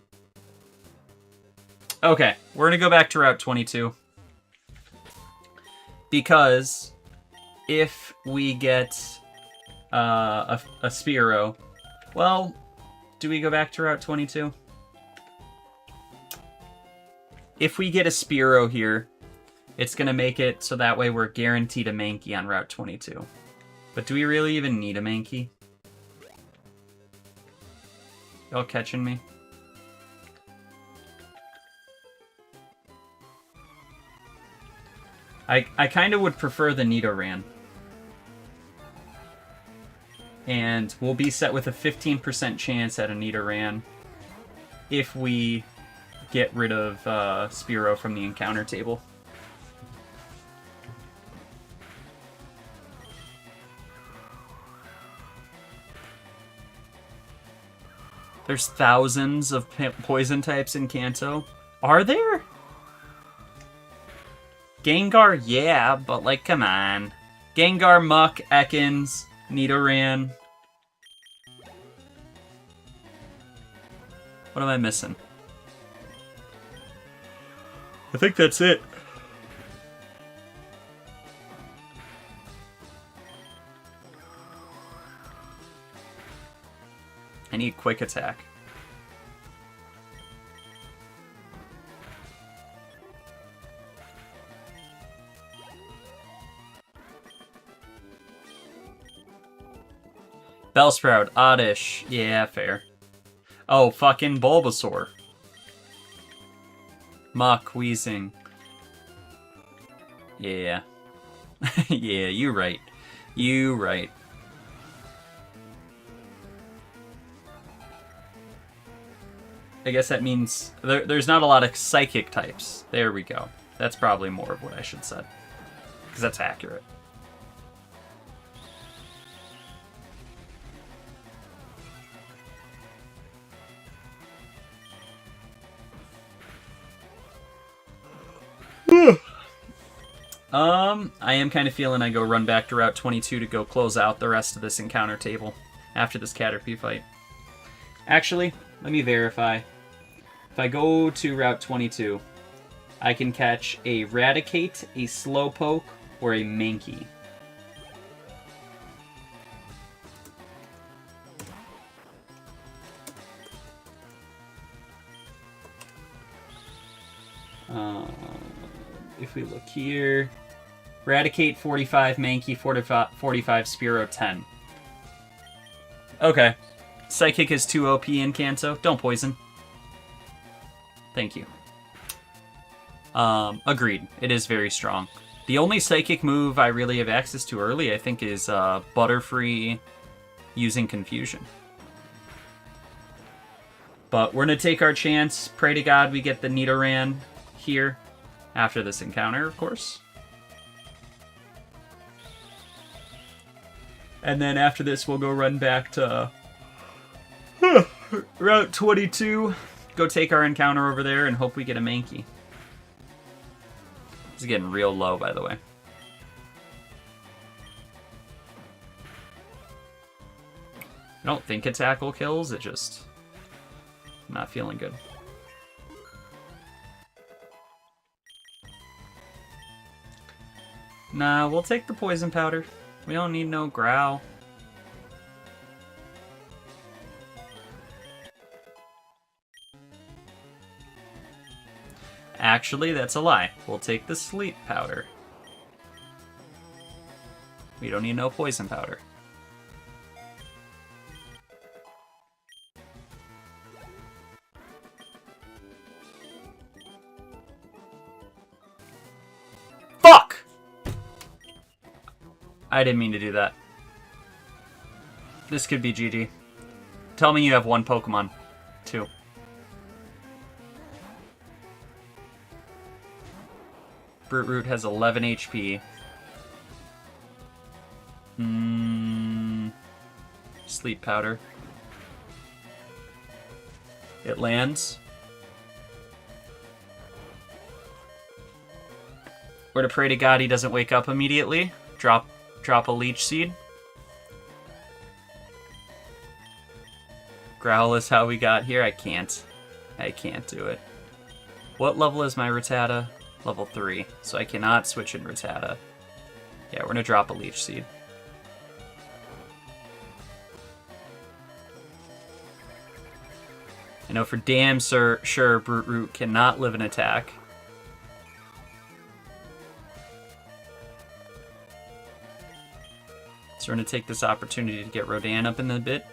Okay, we're going to go back to Route 22. Because if we get a Spearow, well, do we go back to Route 22? If we get a Spearow here, it's going to make it so that way we're guaranteed a Mankey on Route 22. But do we really even need a Mankey? Y'all catching me? I kind of would prefer the Nidoran. And we'll be set with a 15% chance at a Nidoran if we get rid of Spearow from the encounter table. There's thousands of poison types in Kanto. Are there? Gengar, yeah, but like, come on. Gengar, Muck, Ekans, Nidoran. What am I missing? I think that's it. I need Quick Attack. Bellsprout, Oddish. Yeah, fair. Oh, fucking Bulbasaur. Muck, Weezing. Yeah. Yeah, you right. You right. I guess that means there's not a lot of psychic types. There we go. That's probably more of what I should say. Because that's accurate. I am kind of feeling I go run back to Route 22 to go close out the rest of this encounter table after this Caterpie fight. Actually, let me verify. If I go to Route 22, I can catch a Raticate, a Slowpoke, or a Mankey. If we look here, Raticate 45, Mankey 45, Spearow 10. Okay. Psychic is 2 OP in Kanto. Don't poison. Thank you. Agreed. It is very strong. The only Psychic move I really have access to early, I think, is Butterfree using Confusion. But we're going to take our chance. Pray to God we get the Nidoran here after this encounter, of course. And then after this, we'll go run back to Route 22. Go take our encounter over there and hope we get a Mankey. It's getting real low, by the way. I don't think a tackle kills, it just... I'm not feeling good. Nah, we'll take the poison powder. We don't need no growl. Actually, that's a lie. We'll take the sleep powder. We don't need no poison powder. I didn't mean to do that. This could be GG. Tell me you have one Pokemon. 2. Brute Root has 11 HP. Sleep Powder. It lands. We're to pray to God he doesn't wake up immediately. Drop a Leech Seed. Growl is how we got here. I can't do it. What level is my Rattata? Level 3. So I cannot switch in Rattata. Yeah, we're gonna drop a Leech Seed. I know for damn sure Brute Root cannot live an attack. So we're going to take this opportunity to get Rodan up in the bit.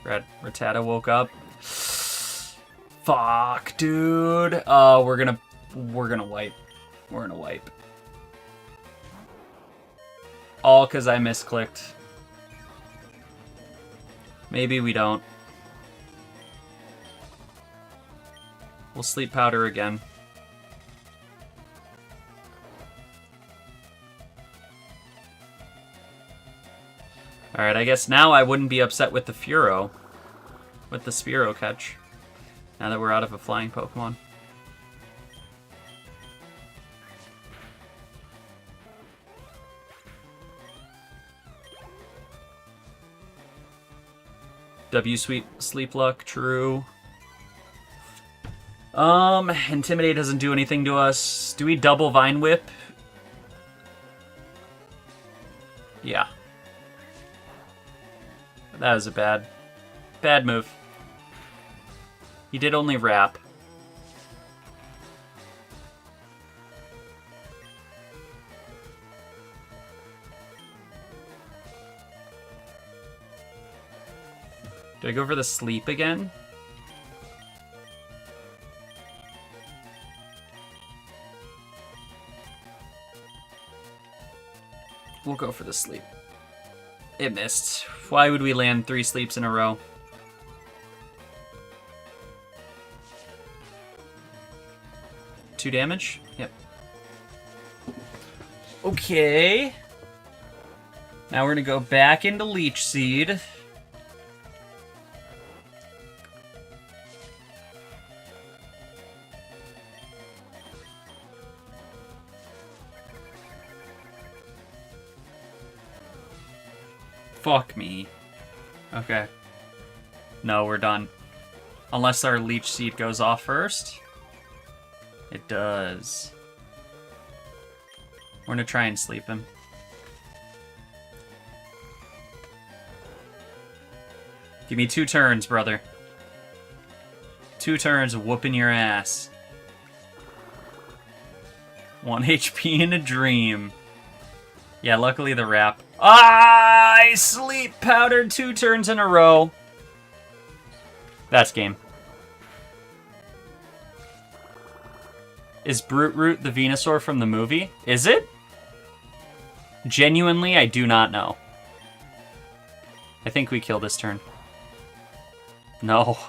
Rattata woke up. Fuck, dude. We're gonna wipe. We're gonna wipe. All because I misclicked. Maybe we don't. We'll Sleep Powder again. Alright, I guess now I wouldn't be upset with the Furo. With the Spearow catch. Now that we're out of a flying Pokemon. Sleep Luck, true. Intimidate doesn't do anything to us. Do we double Vine Whip? Yeah. That was a bad move. He did only Wrap. Do I go for the Sleep again? We'll go for the Sleep. It missed. Why would we land 3 sleeps in a row? Two damage? Yep. Okay. Now we're gonna go back into Leech Seed. Fuck me. Okay. No, we're done. Unless our Leech Seed goes off first. It does. We're gonna try and sleep him. Give me 2 turns, brother. 2 turns of whooping your ass. 1 HP in a dream. Yeah, luckily the Wrap. I Sleep Powdered 2 turns in a row. That's game. Is Brute Root the Venusaur from the movie? Is it? Genuinely, I do not know. I think we kill this turn. No.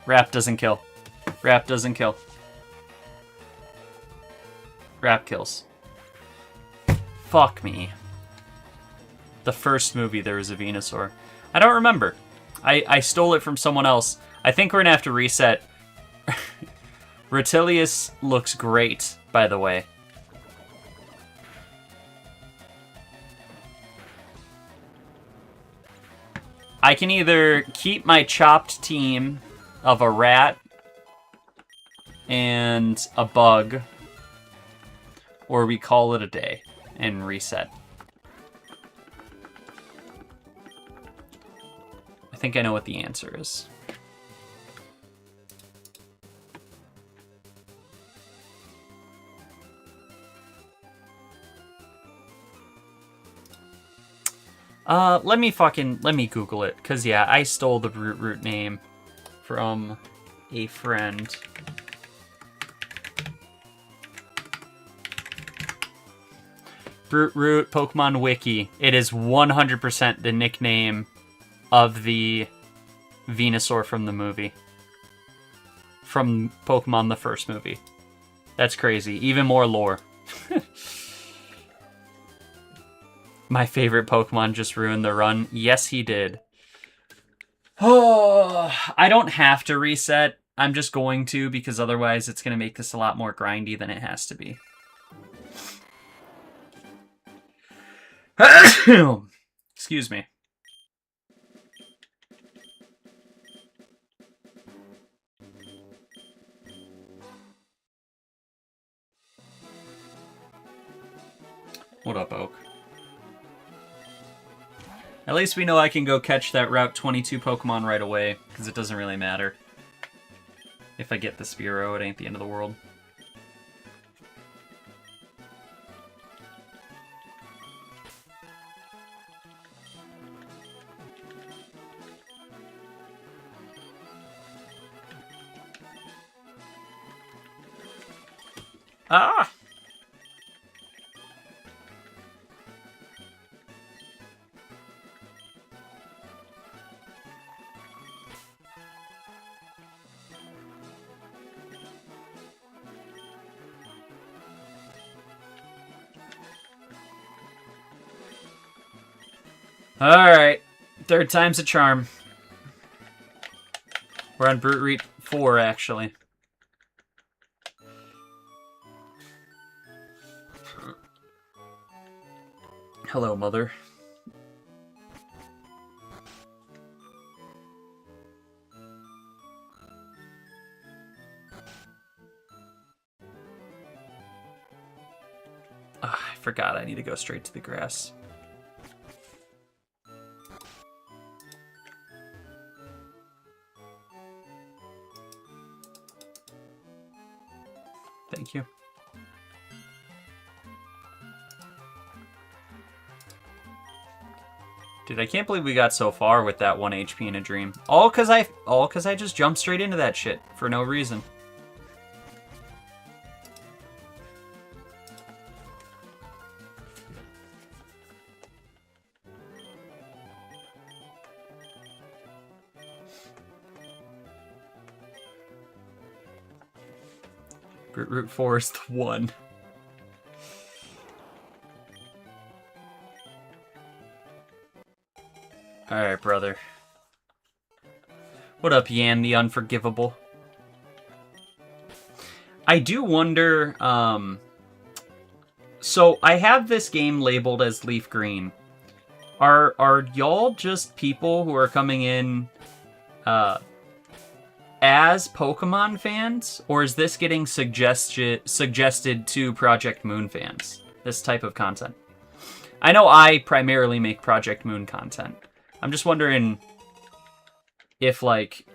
Wrap doesn't kill. Wrap doesn't kill. Wrap kills. Fuck me. The first movie there was a Venusaur. I don't remember. I stole it from someone else. I think we're gonna have to reset. Rotilius looks great, by the way. I can either keep my chopped team of a rat and a bug, or we call it a day and reset. I think I know what the answer is. Let me Google it, cause yeah, I stole the Brute Root name from a friend. Brute Root Pokemon Wiki. It is 100% the nickname of the Venusaur from the movie. From Pokemon the first movie. That's crazy. Even more lore. My favorite Pokemon just ruined the run. Yes, he did. Oh, I don't have to reset. I'm just going to, because otherwise it's going to make this a lot more grindy than it has to be. Excuse me. What up, Oak? At least we know I can go catch that Route 22 Pokemon right away, because it doesn't really matter. If I get the Spearow, it ain't the end of the world. Ah! Alright. Third time's a charm. We're on Brute Root 4, actually. Hello, Mother. I forgot I need to go straight to the grass. Thank you. Dude, I can't believe we got so far with that 1 HP in a dream. All cause I just jumped straight into that shit for no reason. Route 4 is the one. Alright, brother. What up, Yan the Unforgivable? I do wonder, so I have this game labeled as Leaf Green. Are y'all just people who are coming in, as Pokemon fans, or is this getting suggested to Project Moon fans? This type of content. I know I primarily make Project Moon content. I'm just wondering if, like,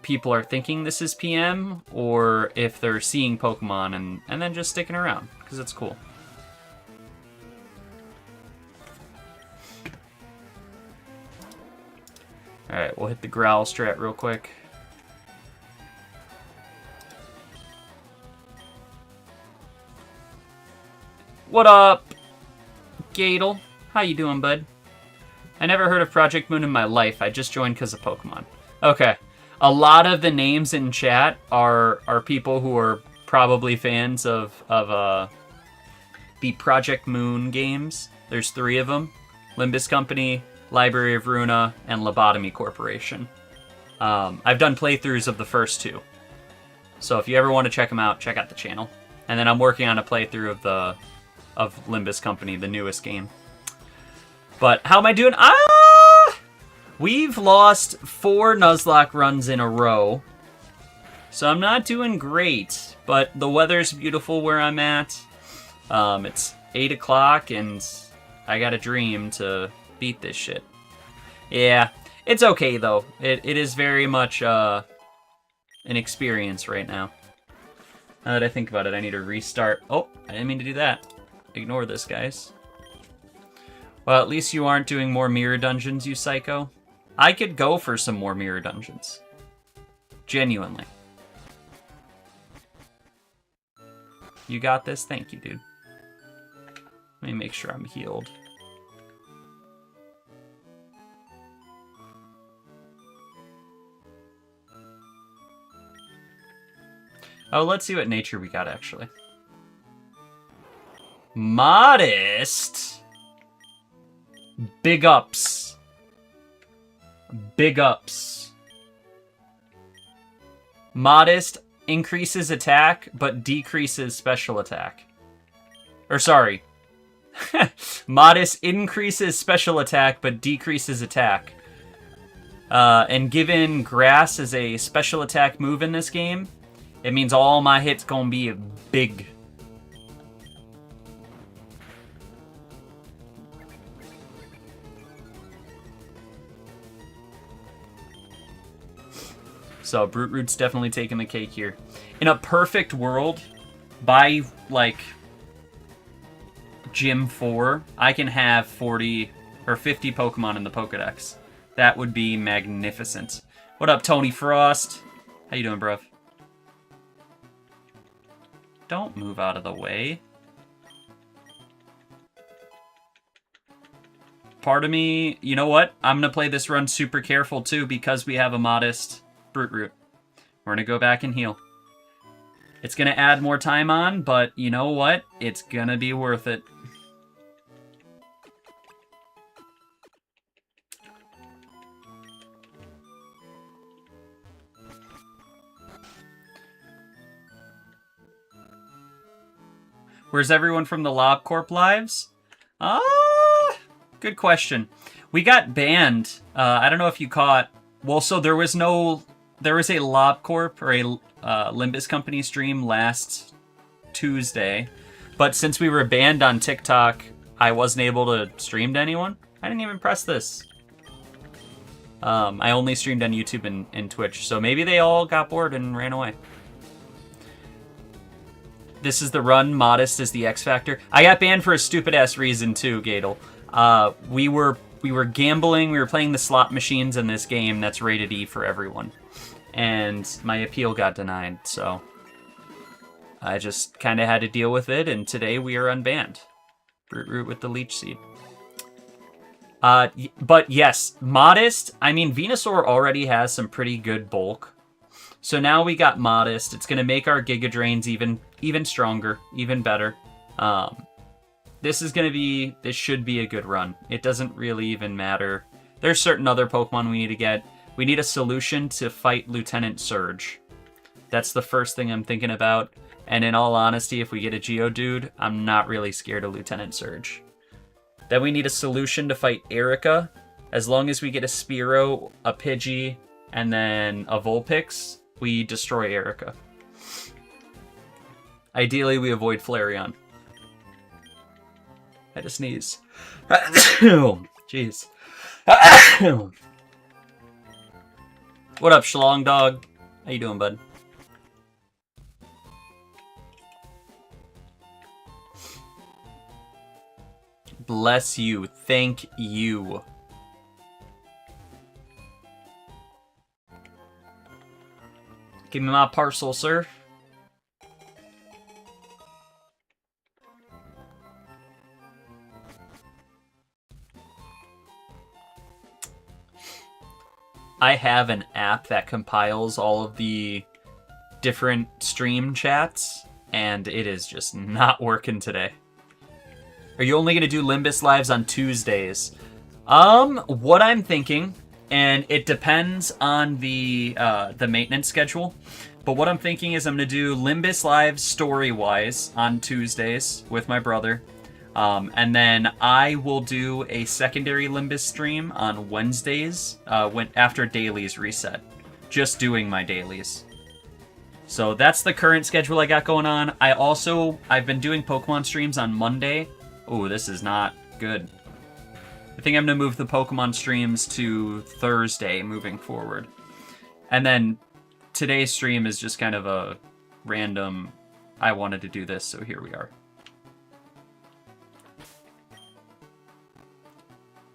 people are thinking this is PM, or if they're seeing Pokemon and then just sticking around, because it's cool. Alright, we'll hit the Growl strat real quick. What up, Gadel? How you doing, bud? I never heard of Project Moon in my life. I just joined because of Pokemon. Okay. A lot of the names in chat are people who are probably fans of the Project Moon games. There's 3 of them. Limbus Company, Library of Runa, and Lobotomy Corporation. I've done playthroughs of the first 2. So if you ever want to check them out, check out the channel. And then I'm working on a playthrough of Limbus Company, the newest game. But how am I doing? We've lost 4 Nuzlock runs in a row. So I'm not doing great, but the weather's beautiful where I'm at. It's 8 o'clock and I got a dream to beat this shit. Yeah, it's okay though. It is very much an experience right now. Now that I think about it, I need to restart. Oh, I didn't mean to do that. Ignore this, guys. Well, at least you aren't doing more mirror dungeons, you psycho. I could go for some more mirror dungeons. Genuinely. You got this? Thank you, dude. Let me make sure I'm healed. Oh, let's see what nature we got, actually. Modest? Big ups. Big ups. Modest increases attack, but decreases special attack. Or, sorry. Modest increases special attack, but decreases attack. And given grass is a special attack move in this game, it means all my hits gonna be big. So Brute Root's definitely taking the cake here. In a perfect world, by like Gym 4, I can have 40 or 50 Pokemon in the Pokedex. That would be magnificent. What up, Tony Frost? How you doing, bruv? Don't move out of the way. Part of me, you know what? I'm going to play this run super careful too because we have a modest Brute Root. We're going to go back and heal. It's going to add more time on, but you know what? It's going to be worth it. Where's everyone from the LobCorp lives? Good question. We got banned. I don't know if you caught. Well, so there was a LobCorp or a Limbus Company stream last Tuesday, but since we were banned on TikTok, I wasn't able to stream to anyone. I didn't even press this. I only streamed on YouTube and Twitch, so maybe they all got bored and ran away. This is the run. Modest is the X Factor. I got banned for a stupid-ass reason, too, Gadel. We were gambling. We were playing the slot machines in this game that's rated E for everyone. And my appeal got denied, so I just kind of had to deal with it, and today we are unbanned. Brute Root with the Leech Seed. But yes, Modest. I mean, Venusaur already has some pretty good bulk. So now we got Modest. It's going to make our Giga Drains even stronger, even better. This should be a good run. It doesn't really even matter. There's certain other Pokemon we need to get. We need a solution to fight Lieutenant Surge. That's the first thing I'm thinking about. And in all honesty, if we get a Geodude, I'm not really scared of Lieutenant Surge. Then we need a solution to fight Erica. As long as we get a Spearow, a Pidgey, and then a Vulpix, we destroy Erica. Ideally, we avoid Flareon. I had to sneeze. Jeez. What up, Schlong Dog? How you doing, bud? Bless you. Thank you. Give me my parcel, sir. I have an app that compiles all of the different stream chats, and it is just not working today. Are you only going to do Limbus lives on Tuesdays? What I'm thinking, and it depends on the maintenance schedule, but what I'm thinking is I'm going to do Limbus lives story-wise on Tuesdays with my brother, and then I will do a secondary Limbus stream on Wednesdays after dailies reset, just doing my dailies. So that's the current schedule I got going on. I've been doing Pokemon streams on Monday. Oh, this is not good. I think I'm going to move the Pokemon streams to Thursday moving forward. And then today's stream is just kind of a random, I wanted to do this, so here we are.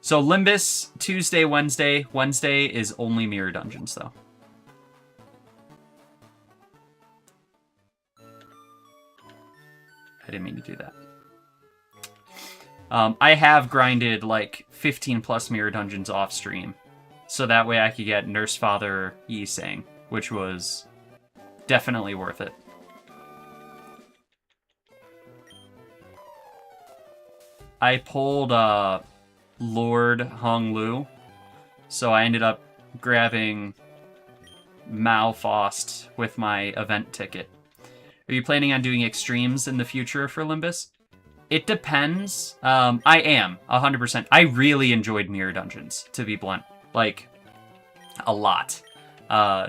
So Limbus, Tuesday, Wednesday. Wednesday is only Mirror Dungeons, though. I didn't mean to do that. I have grinded like 15 plus mirror dungeons off stream, so that way I could get Nurse Father Yi-Sang, which was definitely worth it. I pulled Lord Hong Lu, so I ended up grabbing Mao Faust with my event ticket. Are you planning on doing extremes in the future for Limbus? It depends. I am, 100%. I really enjoyed Mirror Dungeons, to be blunt. Like, a lot.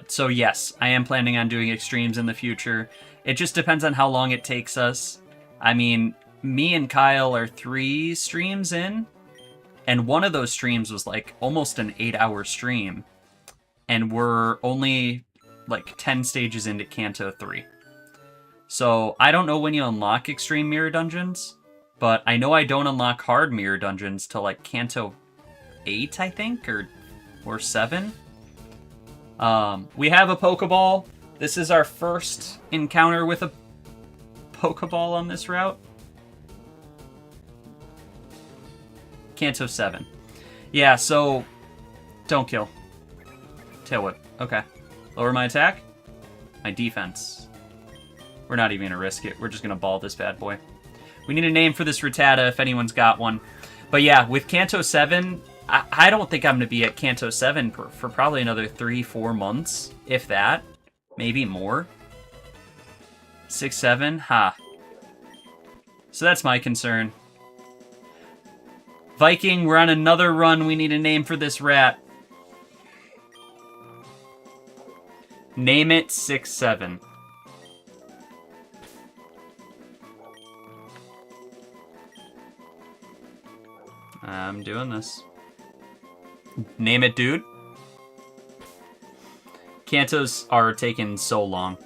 So yes, I am planning on doing extremes in the future. It just depends on how long it takes us. I mean, me and Kyle are 3 streams in, and one of those streams was like almost an 8-hour stream, and we're only like 10 stages into Kanto 3. So I don't know when you unlock extreme mirror dungeons, but I know I don't unlock hard mirror dungeons till like Kanto 8, I think, or 7. We have a Pokeball. This is our first encounter with a Pokeball on this route. Kanto 7. Yeah, so don't kill. Tail Whip. Okay. Lower my attack. My defense. We're not even gonna risk it. We're just gonna ball this bad boy. We need a name for this Rattata if anyone's got one. But yeah, with Kanto 7, I don't think I'm gonna be at Kanto 7 for probably another 3-4 months, if that. Maybe more. 6-7? Ha. So that's my concern. Viking, we're on another run. We need a name for this rat. Name it 6-7. I'm doing this. Name it, dude. Kantos are taking so long.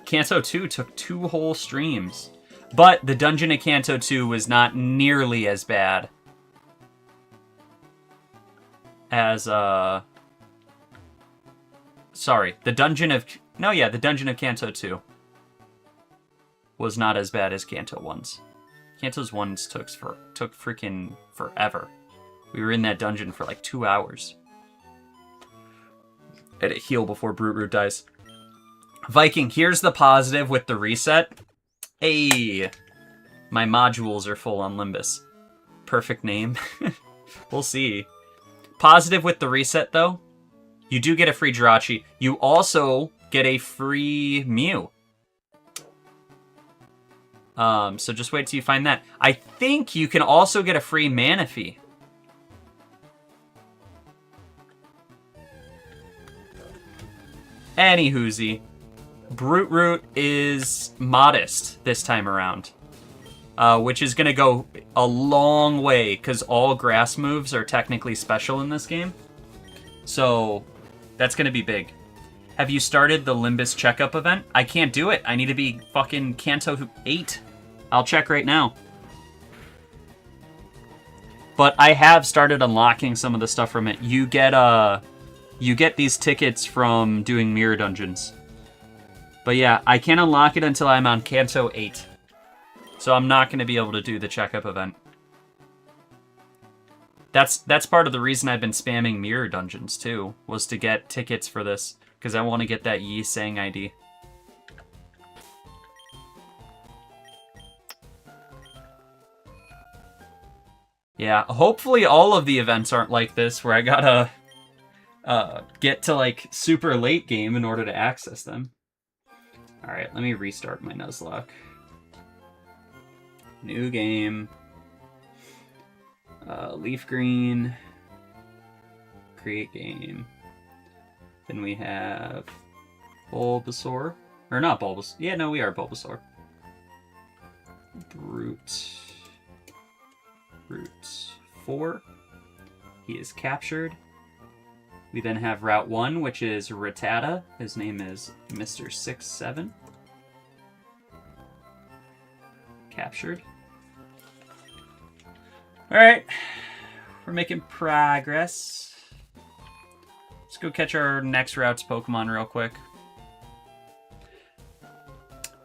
Kanto 2 took 2 whole streams. But the dungeon of Kanto 2 was not nearly as bad as, sorry, the dungeon of... No, yeah, the dungeon of Kanto 2 was not as bad as Kanto 1's. Kanto's 1's took freaking forever. We were in that dungeon for like 2 hours. Let it heal before Brute Root dies. Viking, here's the positive with the reset. Hey, my modules are full on Limbus. Perfect name. We'll see. Positive with the reset, though. You do get a free Jirachi. You also get a free Mew. So just wait till you find that. I think you can also get a free Manaphy. Anywhoosie. Brute Root is modest this time around. Which is going to go a long way, because all grass moves are technically special in this game. So, that's going to be big. Have you started the Limbus checkup event? I can't do it. I need to be fucking Kanto 8. I'll check right now. But I have started unlocking some of the stuff from it. You get these tickets from doing mirror dungeons. But yeah, I can't unlock it until I'm on Kanto 8. So I'm not going to be able to do the checkup event. That's part of the reason I've been spamming mirror dungeons too, was to get tickets for this, because I want to get that Yi-Sang ID. Yeah, hopefully all of the events aren't like this, where I gotta get to like super late game in order to access them. Alright, let me restart my Nuzlock. New game. Leaf green. Create game. Then we have Bulbasaur. Or not Bulbasaur. Yeah, no, we are Bulbasaur. Brute 4. He is captured. We then have Route 1, which is Rattata. His name is Mr. 6-7. Captured. Alright. We're making progress. Let's go catch our next route's Pokemon real quick.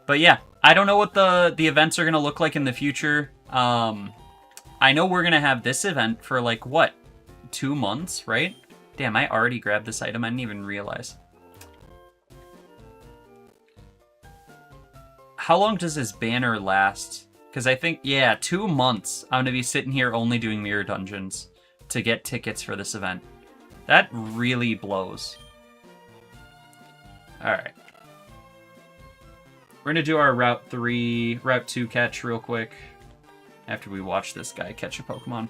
But yeah, I don't know what the events are going to look like in the future. I know we're going to have this event for, like, what? 2 months, right? Damn, I already grabbed this item. I didn't even realize. How long does this banner last? Because I think, yeah, 2 months. I'm going to be sitting here only doing mirror dungeons to get tickets for this event. That really blows. Alright. We're going to do our Route 2 catch real quick after we watch this guy catch a Pokemon.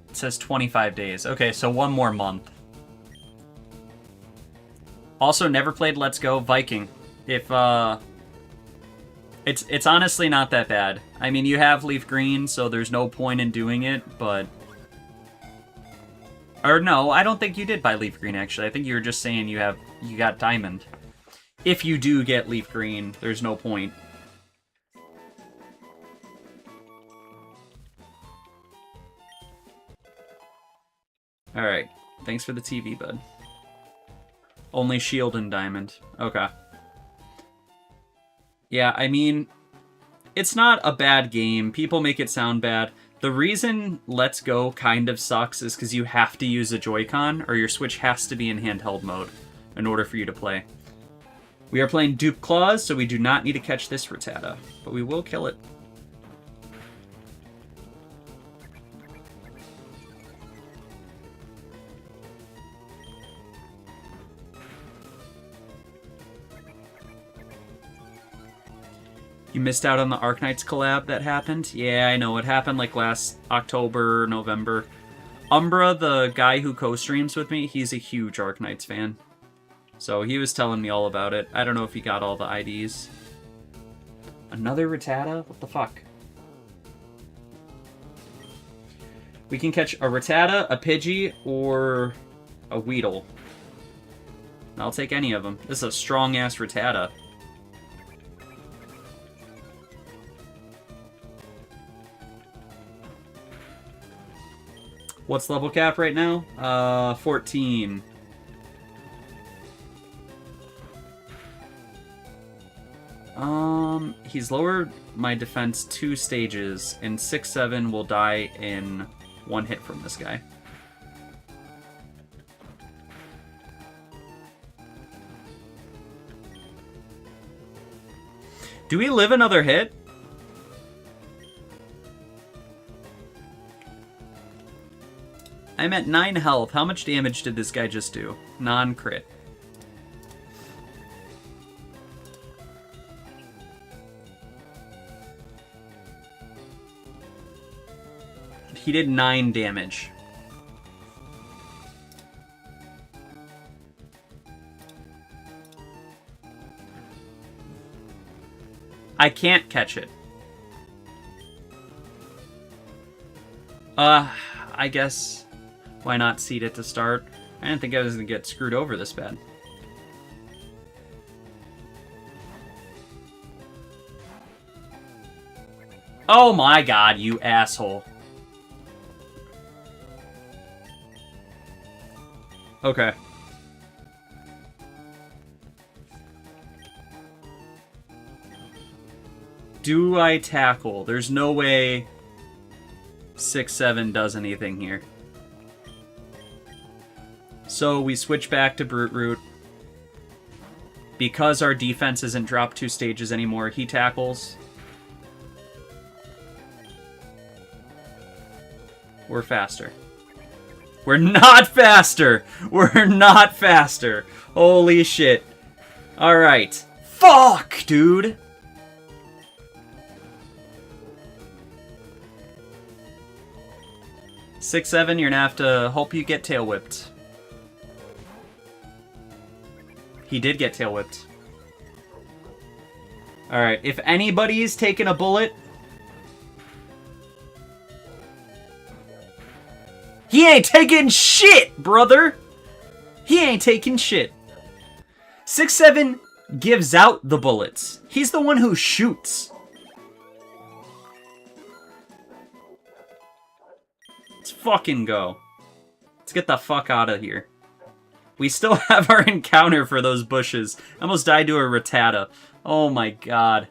It says 25 days. Okay, so 1 more month. Also, never played Let's Go Viking. If, It's honestly not that bad. I mean, you have Leaf Green, so there's no point in doing it, but... Or no, I don't think you did buy Leaf Green, actually. I think you were just saying you got Diamond. If you do get Leaf Green, there's no point. Alright, thanks for the TV, bud. Only Shield and Diamond. Okay. Yeah, I mean, it's not a bad game. People make it sound bad. The reason Let's Go kind of sucks is because you have to use a Joy-Con, or your Switch has to be in handheld mode in order for you to play. We are playing Dupe Claws, so we do not need to catch this Rattata, but we will kill it. You missed out on the Arknights collab that happened? Yeah, I know. It happened like last October, November. Umbra, the guy who co-streams with me, he's a huge Arknights fan. So he was telling me all about it. I don't know if he got all the IDs. Another Rattata? What the fuck? We can catch a Rattata, a Pidgey, or a Weedle. I'll take any of them. This is a strong-ass Rattata. What's level cap right now? 14. He's lowered my defense 2 stages, and 6-7 will die in 1 hit from this guy. Do we live another hit? I'm at 9 health. How much damage did this guy just do? Non-crit. He did 9 damage. I can't catch it. I guess... Why not seed it to start? I didn't think I was going to get screwed over this bad. Oh my god, you asshole. Okay. Do I tackle? There's no way 6-7 does anything here. So we switch back to Brute Root. Because our defense isn't dropped 2 stages anymore, he tackles. We're faster. We're not faster! We're not faster! Holy shit. Alright. Fuck, dude! Six, 7, you're gonna have to hope you get tail whipped. He did get tail whipped. Alright, if anybody's taking a bullet... He ain't taking shit, brother! He ain't taking shit. 6-7 gives out the bullets. He's the one who shoots. fucking go. Let's get the fuck out of here. We still have our encounter for those bushes. I almost died to a Rattata. Oh my god.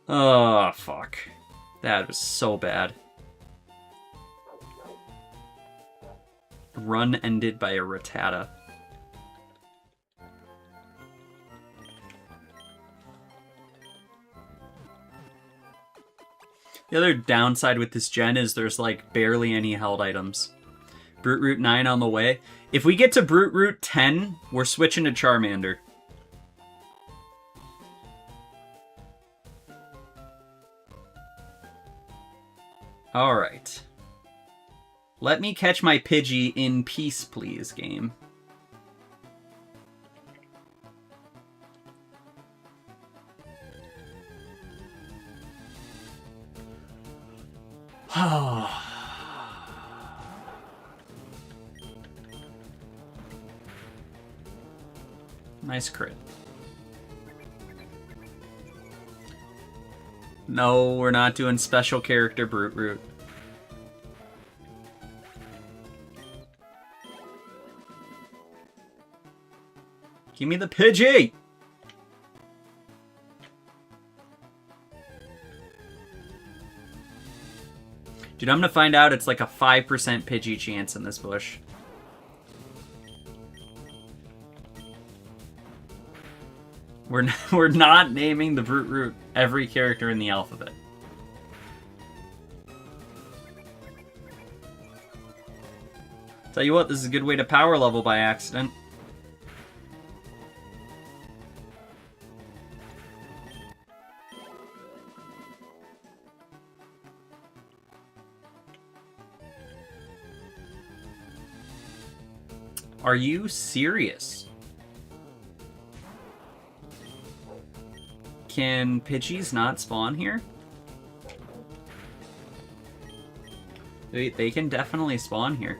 Oh, fuck. That was so bad. Run ended by a Rattata. The other downside with this gen is there's like barely any held items. Brute Root 9 on the way. If we get to Brute Root 10, we're switching to Charmander. Alright. Let me catch my Pidgey in peace, please, game. Nice crit. No, we're not doing special character Brute Root. Give me the Pidgey! Dude, I'm gonna find out it's like a 5% Pidgey chance in this bush. We're not naming the Brute Root every character in the alphabet. Tell you what, this is a good way to power level by accident. Are you serious? Can Pidgeys not spawn here? They can definitely spawn here.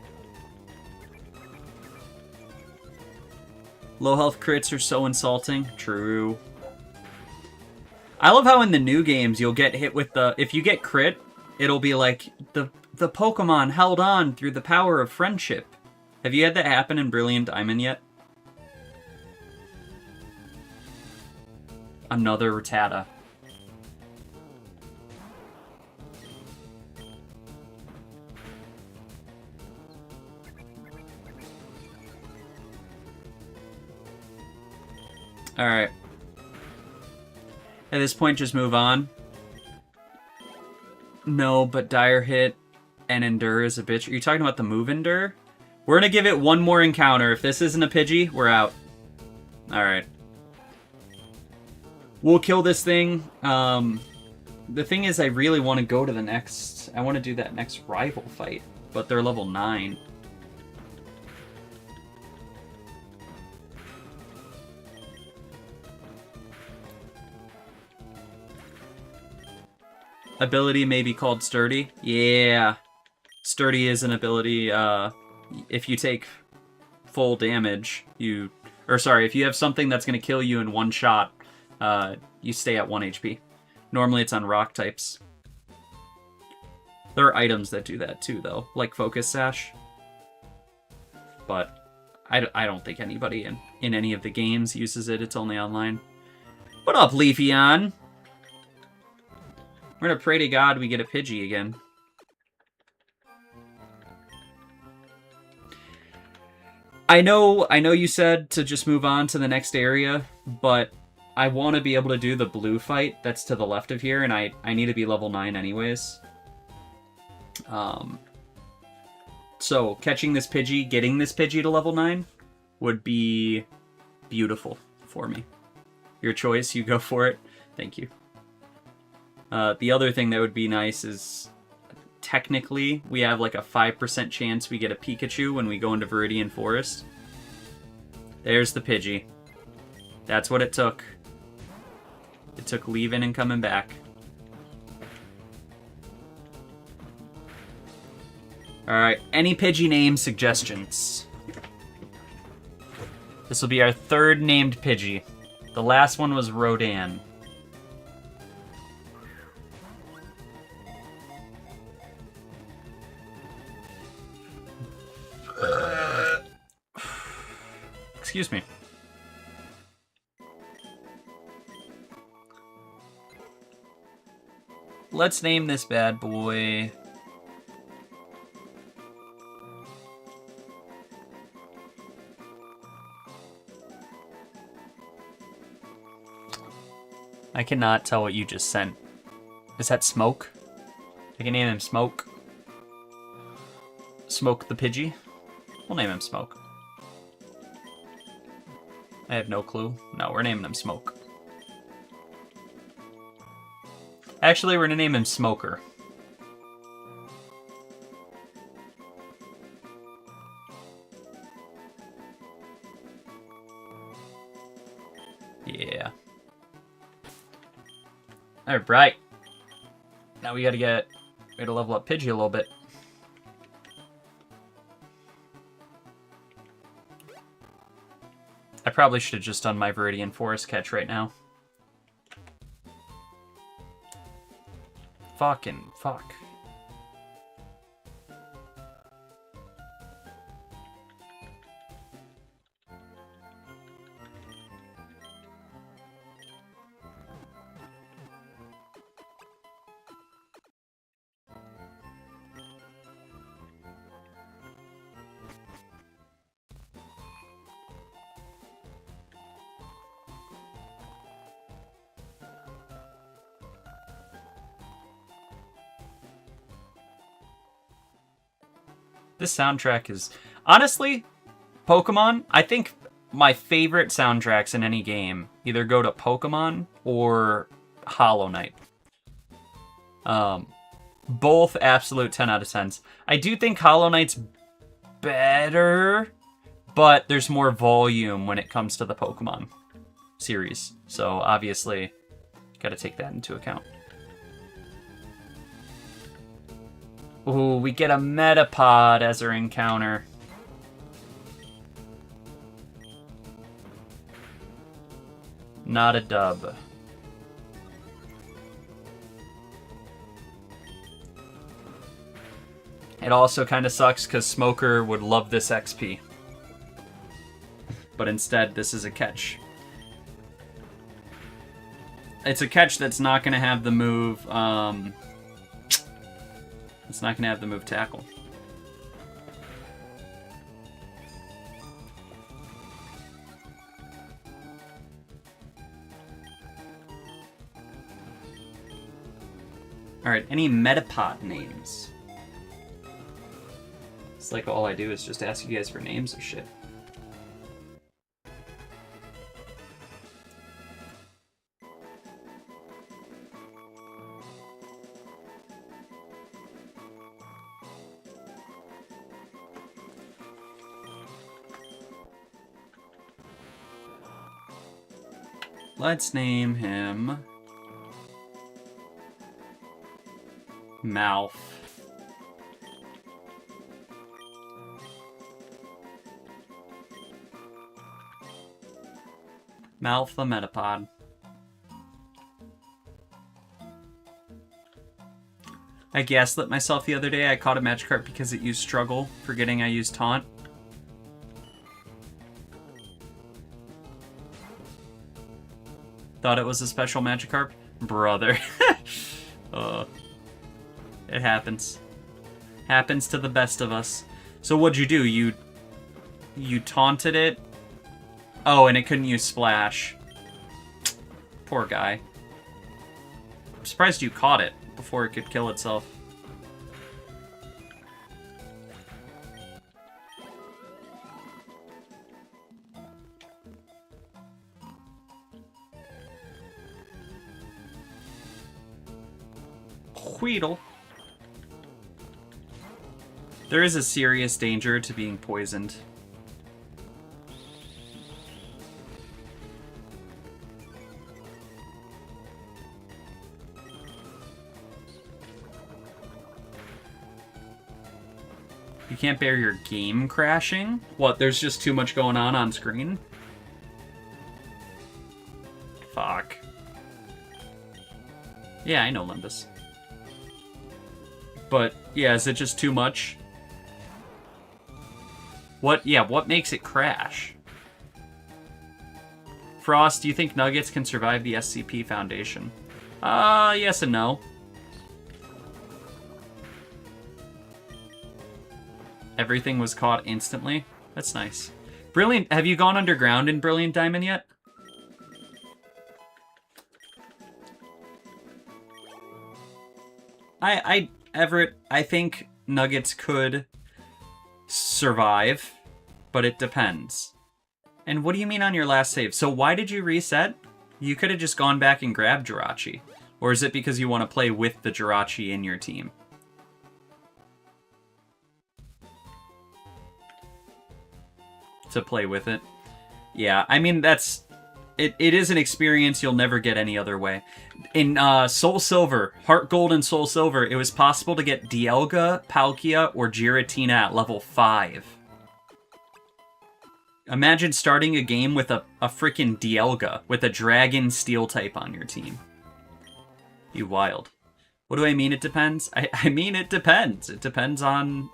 Low health crits are so insulting. True. I love how in the new games you'll get hit with the... If you get crit, it'll be like, the Pokemon held on through the power of friendship. Have you had that happen in Brilliant Diamond yet? Another Rattata. Alright. At this point, just move on. No, but Dire Hit and Endure is a bitch. Are you talking about the move Endure? We're gonna give it one more encounter. If this isn't a Pidgey, we're out. Alright. We'll kill this thing. The thing is, I really want to go to the next... I want to do that next rival fight, but they're level 9. Ability may be called Sturdy. Yeah. Sturdy is an ability, if you take full damage, you... Or sorry, if you have something that's going to kill you in one shot, you stay at 1 HP. Normally it's on rock types. There are items that do that too, though, like Focus Sash. But I don't think anybody in any of the games uses it. It's only online. What up, Leafeon? We're gonna pray to God we get a Pidgey again. I know you said to just move on to the next area, but I want to be able to do the blue fight that's to the left of here, and I need to be level 9 anyways. So catching this Pidgey, getting this Pidgey to level 9 would be beautiful for me. Your choice, you go for it. Thank you. The other thing that would be nice is, technically, we have like a 5% chance we get a Pikachu when we go into Viridian Forest. There's the Pidgey. That's what it took. It took leaving and coming back. Alright, any Pidgey name suggestions? This will be our third named Pidgey. The last one was Rodan. Excuse me. Let's name this bad boy... I cannot tell what you just sent. Is that Smoke? I can name him Smoke. Smoke the Pidgey. We'll name him Smoke. I have no clue. No, we're naming him Smoke. Actually, we're gonna name him Smoker. Yeah. Alright, Bright. Now we gotta level up Pidgey a little bit. I probably should have just done my Viridian Forest catch right now. Fucking fuck. This soundtrack is... Honestly, Pokemon, I think my favorite soundtracks in any game either go to Pokemon or Hollow Knight. Both absolute 10 out of 10s. I do think Hollow Knight's better, but there's more volume when it comes to the Pokemon series. So obviously, gotta take that into account. Ooh, we get a Metapod as our encounter. Not a dub. It also kind of sucks because Smoker would love this XP. But instead, this is a catch. It's a catch that's not going to have the move... It's not going to have the move Tackle. Alright, any Metapod names? It's like all I do is just ask you guys for names of shit. Let's name him Mouth. Mouth the Metapod. I gaslit myself the other day. I caught a Magikarp because it used Struggle, forgetting I used Taunt. Thought it was a special Magikarp? Brother. It happens. Happens to the best of us. So what'd you do? You taunted it? Oh, and it couldn't use Splash. Poor guy. I'm surprised you caught it before it could kill itself. Weedle. There is a serious danger to being poisoned. You can't bear your game crashing? What, there's just too much going on screen? Fuck. Yeah, I know Limbus. But, yeah, is it just too much? What makes it crash? Frost, do you think Nuggets can survive the SCP Foundation? Yes and no. Everything was caught instantly. That's nice. Brilliant. Have you gone underground in Brilliant Diamond yet? Everett, I think Nuggets could survive, but it depends. And what do you mean on your last save? So why did you reset? You could have just gone back and grabbed Jirachi. Or is it because you want to play with the Jirachi in your team? To play with it? Yeah, I mean, that's... It is an experience you'll never get any other way. In Soul Silver, Heart Gold and Soul Silver, it was possible to get Dialga, Palkia, or Giratina at level 5. Imagine starting a game with a freaking Dialga, with a Dragon Steel type on your team. You wild. What do I mean it depends? I mean it depends. It depends on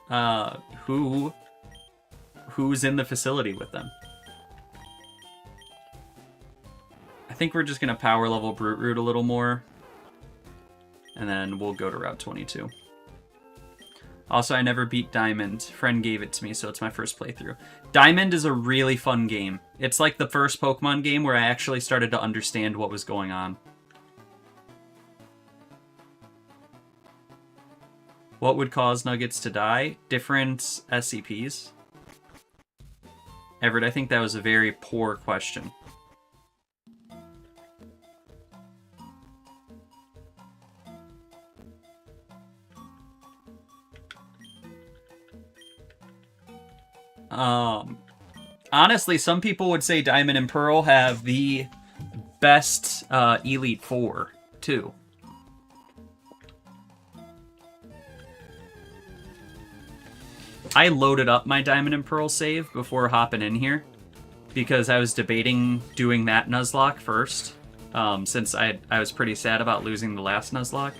who's in the facility with them. I think we're just going to power level Brute Root a little more. And then we'll go to Route 22. Also, I never beat Diamond. Friend gave it to me, so it's my first playthrough. Diamond is a really fun game. It's like the first Pokemon game where I actually started to understand what was going on. What would cause Nuggets to die? Different SCPs. Everett, I think that was a very poor question. Honestly, some people would say Diamond and Pearl have the best Elite Four, too. I loaded up my Diamond and Pearl save before hopping in here, because I was debating doing that Nuzlock first, since I was pretty sad about losing the last Nuzlock,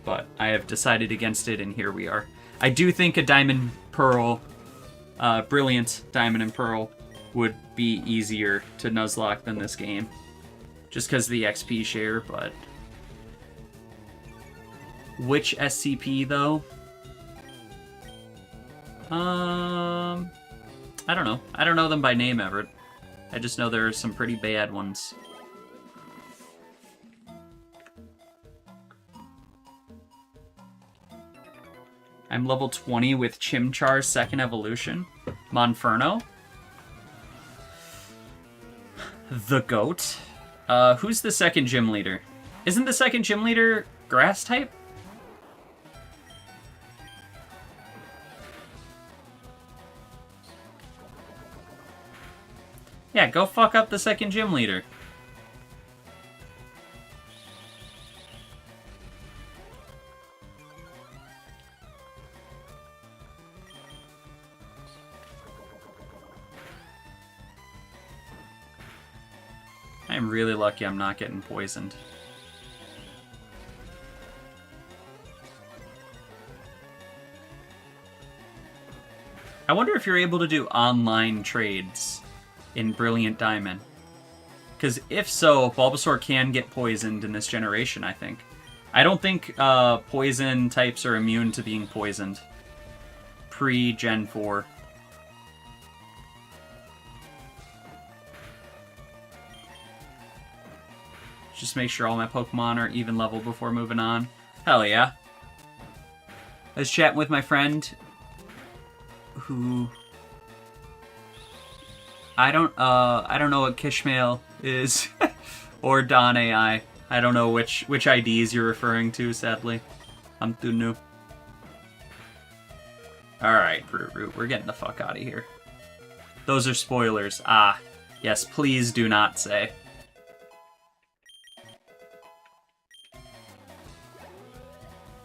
but I have decided against it, and here we are. I do think a Diamond Pearl... Brilliant Diamond and Pearl would be easier to Nuzlock than this game. Just because of the XP share, but... Which SCP, though? I don't know. I don't know them by name, Everett. I just know there are some pretty bad ones. I'm level 20 with Chimchar's second evolution. Monferno. The GOAT. Who's the second gym leader? Isn't the second gym leader grass type? Yeah, go fuck up the second gym leader. I'm really lucky I'm not getting poisoned. I wonder if you're able to do online trades in Brilliant Diamond. Because if so, Bulbasaur can get poisoned in this generation, I think. I don't think poison types are immune to being poisoned. Pre-Gen 4. Just make sure all my Pokemon are even level before moving on. Hell yeah. I was chatting with my friend who... I don't know what Kishmail is. Or Don AI. I don't know which IDs you're referring to, sadly. I'm too new. Alright, Brute Root, we're getting the fuck out of here. Those are spoilers. Ah, yes, please do not say.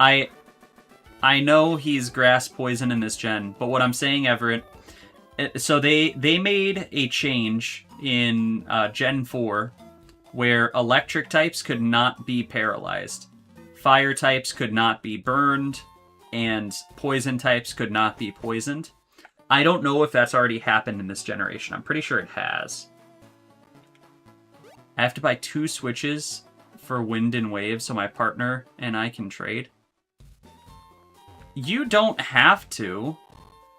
I know he's grass poison in this gen, but what I'm saying, Everett, so they made a change in Gen 4 where electric types could not be paralyzed, fire types could not be burned, and poison types could not be poisoned. I don't know if that's already happened in this generation. I'm pretty sure it has. I have to buy 2 switches for wind and wave so my partner and I can trade. You don't have to.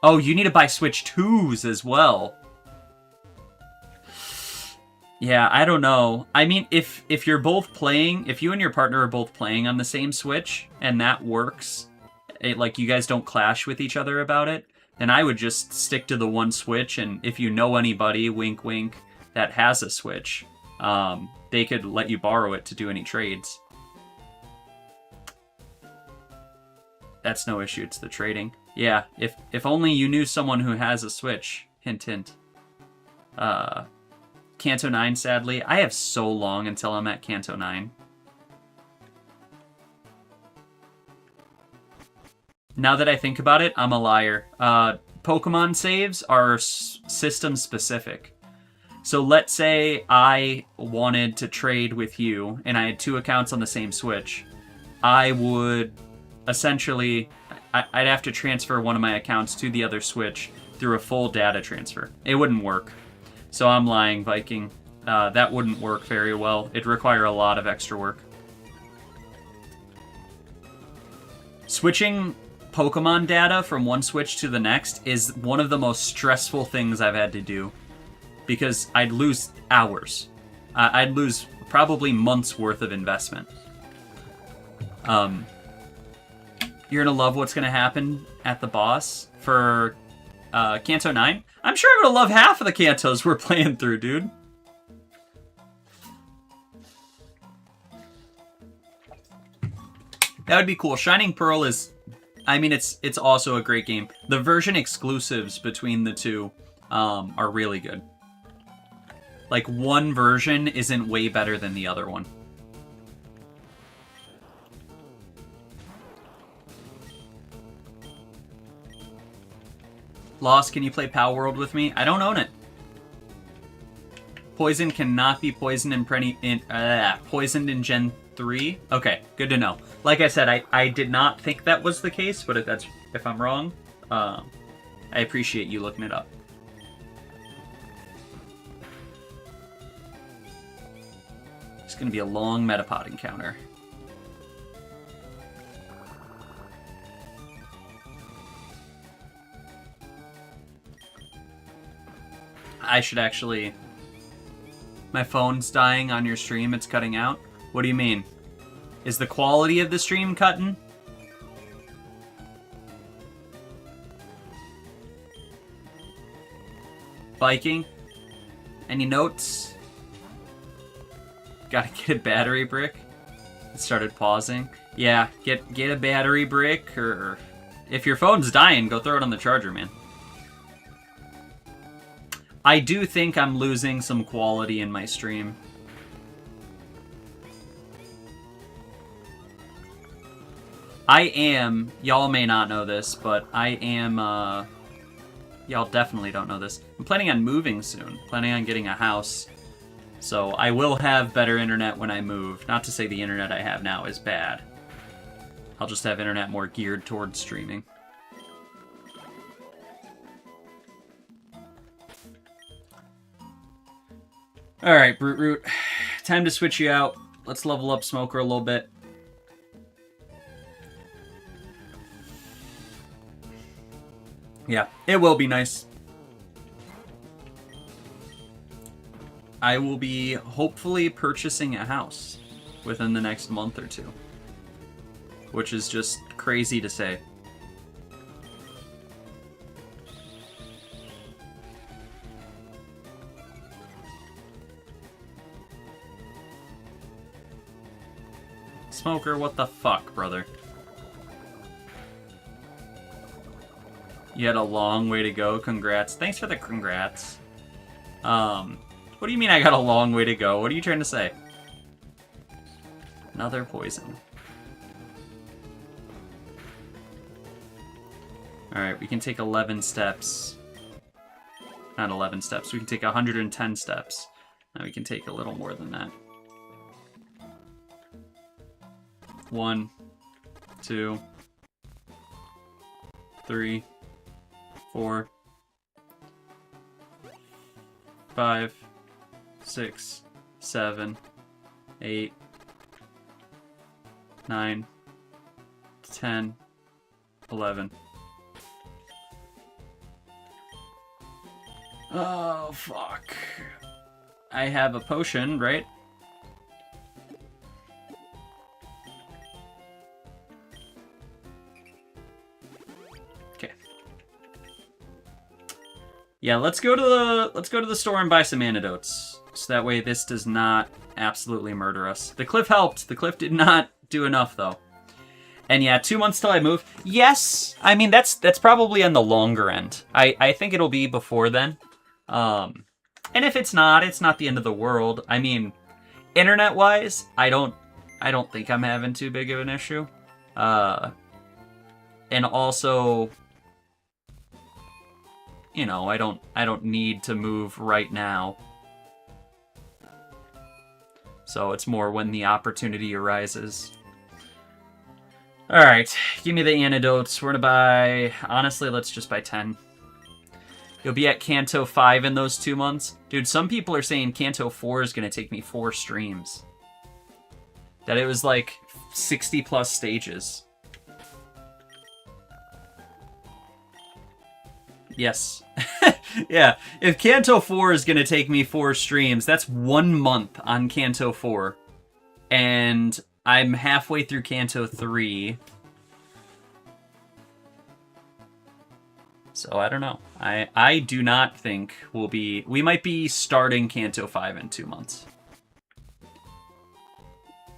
Oh, you need to buy switch 2s as well. Yeah, I don't know. I mean, if you're both playing, if you and your partner are both playing on the same Switch, and that works, like you guys don't clash with each other about it, then I would just stick to the one Switch, and if you know anybody, wink wink, that has a Switch, they could let you borrow it to do any trades. That's no issue, it's the trading. Yeah, if only you knew someone who has a Switch. Hint, hint. Kanto 9, sadly. I have so long until I'm at Kanto 9. Now that I think about it, I'm a liar. Pokemon saves are system specific. So let's say I wanted to trade with you, and I had 2 accounts on the same Switch. I would essentially... I'd have to transfer one of my accounts to the other Switch through a full data transfer. It wouldn't work. So I'm lying, Viking. That wouldn't work very well. It'd require a lot of extra work. Switching Pokemon data from one Switch to the next is one of the most stressful things I've had to do. Because I'd lose hours. I'd lose probably months worth of investment. You're gonna love what's gonna happen at the boss for Kanto 9. I'm sure I'm gonna love half of the Kantos we're playing through, dude. That would be cool. Shining Pearl is... I mean, it's also a great game. The version exclusives between the two are really good. Like, one version isn't way better than the other one. Lost, can you play Pow World with me? I don't own it. Poison cannot be poisoned poisoned in Gen 3? Okay, good to know. Like I said, I did not think that was the case, but if I'm wrong, I appreciate you looking it up. It's going to be a long Metapod encounter. I should actually... My phone's dying on your stream, it's cutting out? What do you mean? Is the quality of the stream cutting? Viking? Any notes? Gotta get a battery brick? It started pausing. Yeah, get a battery brick, or... If your phone's dying, go throw it on the charger, man. I do think I'm losing some quality in my stream. I am, y'all may not know this, but I am, y'all definitely don't know this. I'm planning on moving soon, planning on getting a house. So I will have better internet when I move. Not to say the internet I have now is bad. I'll just have internet more geared towards streaming. Alright, Brute Root. Time to switch you out. Let's level up Smoker a little bit. Yeah, it will be nice. I will be hopefully purchasing a house within the next month or two. Which is just crazy to say. Smoker, what the fuck, brother? You had a long way to go. Congrats. Thanks for the congrats. What do you mean I got a long way to go? What are you trying to say? Another poison. Alright, we can take 11 steps. Not 11 steps. We can take 110 steps. Now we can take a little more than that. 1, 2, 3, 4, 5, 6, 7, 8, 9, 10, 11. Oh, fuck. I have a potion, right? Okay. Yeah, let's go to the store and buy some antidotes. So that way this does not absolutely murder us. The cliff helped. The cliff did not do enough though. And yeah, 2 months till I move. Yes, I mean that's probably on the longer end. I think it'll be before then. And if it's not the end of the world. I mean, internet-wise, I don't think I'm having too big of an issue. And also, you know, I don't need to move right now. So it's more when the opportunity arises. Alright, give me the antidotes. We're gonna buy... Honestly, let's just buy 10. You'll be at Kanto 5 in those 2 months. Dude, some people are saying Kanto 4 is gonna take me 4 streams. That it was like 60 plus stages. Yes. Yeah, if Kanto 4 is gonna take me 4 streams, that's 1 month on Kanto 4. And I'm halfway through Kanto 3. So I don't know. I do not think we might be starting Kanto 5 in 2 months.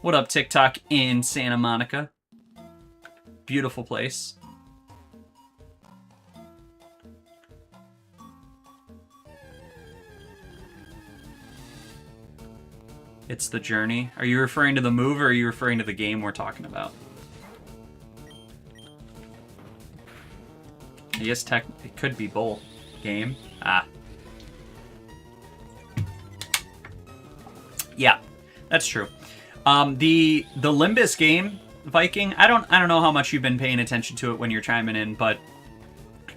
What up, TikTok in Santa Monica? Beautiful place. It's the journey. Are you referring to the move or are you referring to the game we're talking about? I guess it could be both. Game. Ah. Yeah, that's true. The Limbus game, Viking, I don't know how much you've been paying attention to it when you're chiming in, but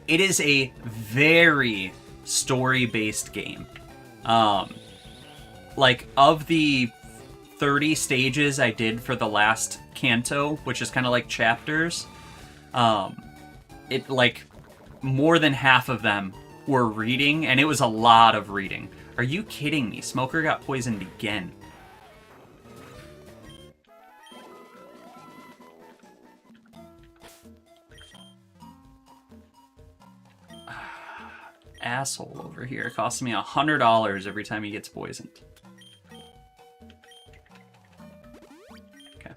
it is a very story-based game. Like, of the 30 stages I did for the last Kanto, which is kind of like chapters, it, like, more than half of them were reading, and it was a lot of reading. Are you kidding me? Smoker got poisoned again. Asshole over here. It costs me $100 every time he gets poisoned. Okay.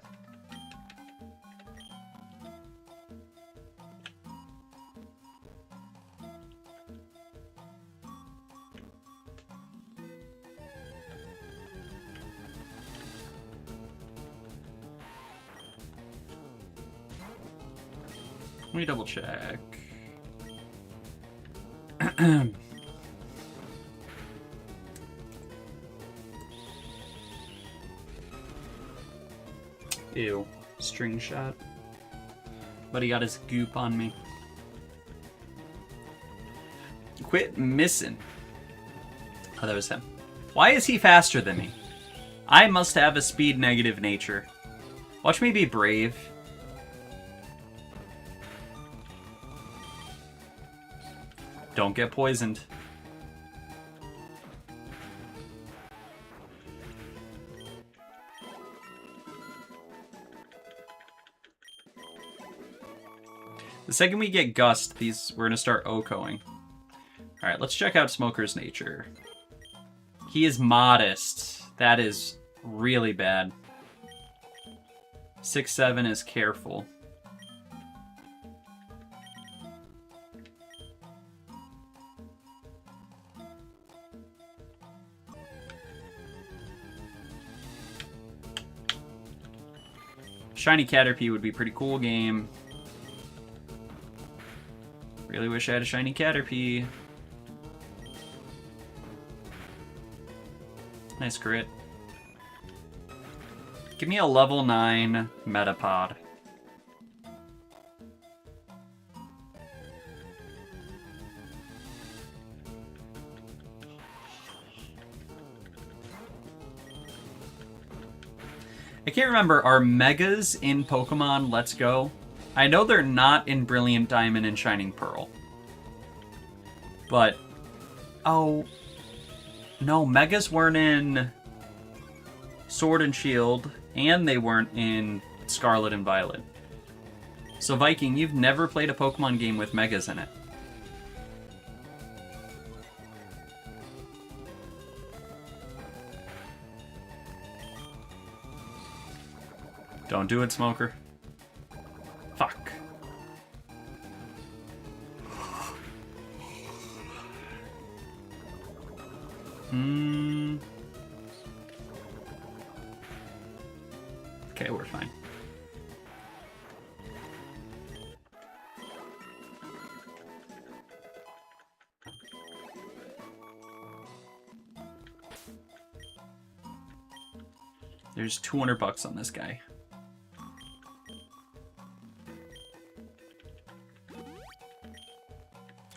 Let me double check. Ew. String shot. But he got his goop on me. Quit missing. Oh, that was him. Why is he faster than me? I must have a speed negative nature. Watch me be brave. Don't get poisoned. The second we get Gust, we're gonna start OHKOing. Alright, let's check out Smoker's nature. He is modest. That is really bad. 6-7 is careful. Shiny Caterpie would be a pretty cool game. Really wish I had a Shiny Caterpie. Nice crit. Give me a level 9 Metapod. I can't remember, are Megas in Pokemon Let's Go? I know they're not in Brilliant Diamond and Shining Pearl. But, oh, no, Megas weren't in Sword and Shield, and they weren't in Scarlet and Violet. So Viking, you've never played a Pokemon game with Megas in it. Don't do it, Smoker. Fuck. Okay, we're fine. There's $200 on this guy.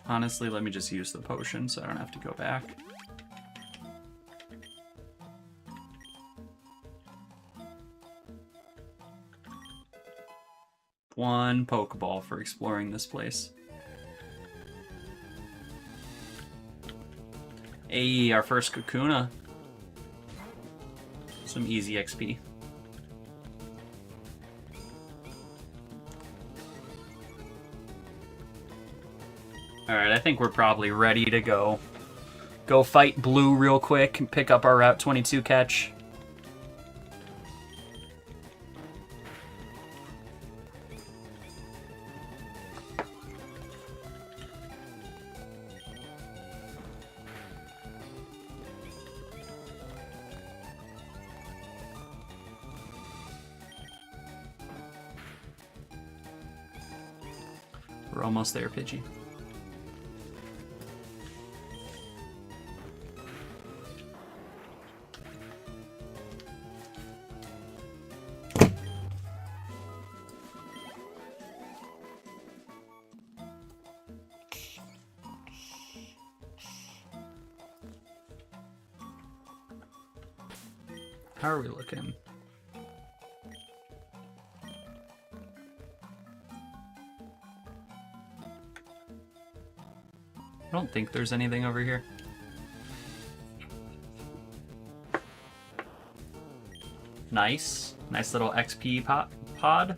Honestly, let me just use the potion so I don't have to go back. One Pokeball for exploring this place. Hey, our first Kakuna. Some easy XP. Alright, I think we're probably ready to go. Go fight Blue real quick and pick up our Route 22 catch. We're almost there, Pidgey. How are we looking? I don't think there's anything over here. Nice. Nice little XP pod.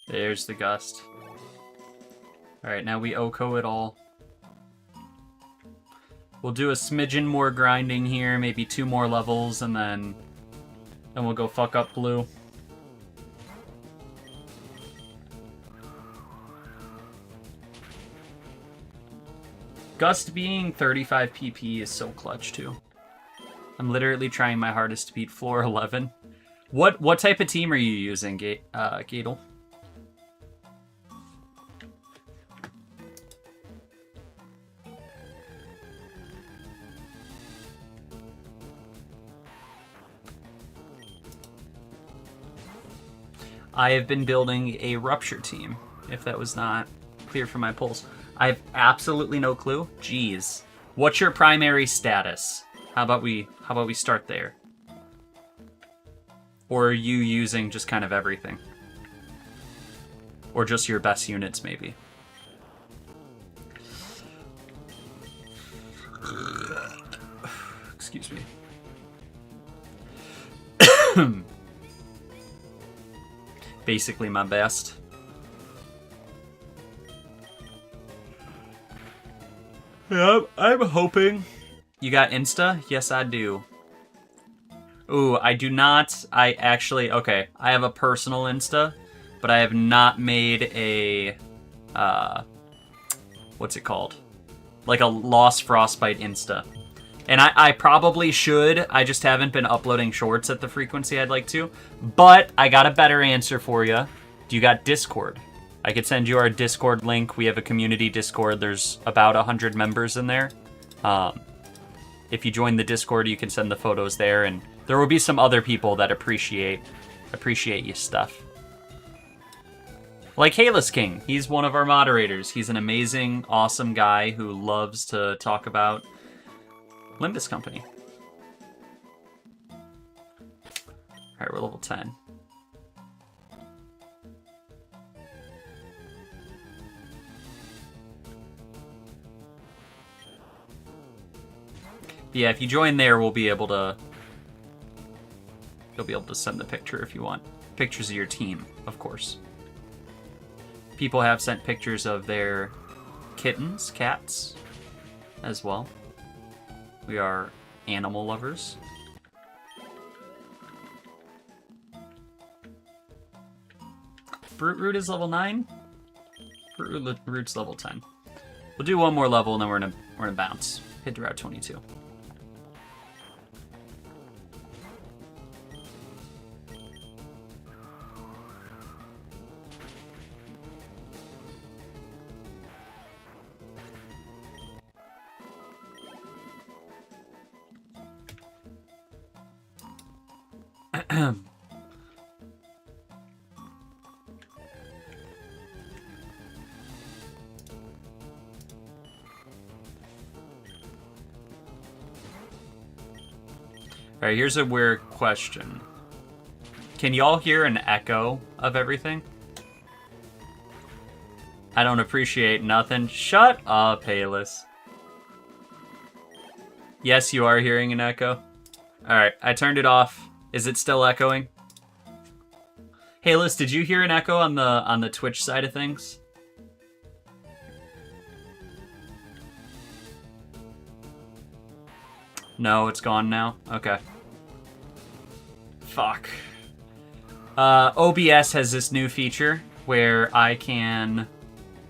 There's the Gust. Alright, now we OHKO it all. We'll do a smidgen more grinding here, maybe 2 more levels, and then we'll go fuck up Blue. Gust being 35 PP is so clutch too. I'm literally trying my hardest to beat floor 11. What type of team are you using, Gatel? I have been building a Rupture team, if that was not clear from my polls. I have absolutely no clue. Jeez. What's your primary status? How about we start there? Or are you using just kind of everything? Or just your best units, maybe? Excuse me. Basically my best. Yeah, I'm hoping. You got Insta? Yes, I do. Ooh, I do not. I actually, okay, I have a personal Insta, but I have not made a, what's it called? Like a Lost Frostbite Insta. And I probably should, I just haven't been uploading shorts at the frequency I'd like to. But I got a better answer for you. You got Discord. I could send you our Discord link. We have a community Discord. There's about 100 members in there. If you join the Discord, you can send the photos there, and there will be some other people that appreciate your stuff. Like Halus King, he's one of our moderators. He's an amazing, awesome guy who loves to talk about Limbus Company. Alright, we're level 10. Yeah, if you join there, we'll be able to... You'll be able to send the picture if you want. Pictures of your team, of course. People have sent pictures of their kittens, cats, as well. We are animal lovers. Brute Root is level 9. Brute Root's level 10. We'll do one more level and then we're gonna bounce. Hit to Route 22. Alright, here's a weird question. Can y'all hear an echo of everything? I don't appreciate nothing. Shut up, Halus. Yes, you are hearing an echo. Alright, I turned it off. Is it still echoing? Halus, did you hear an echo on the Twitch side of things? No, it's gone now? Okay. Fuck. OBS has this new feature where I can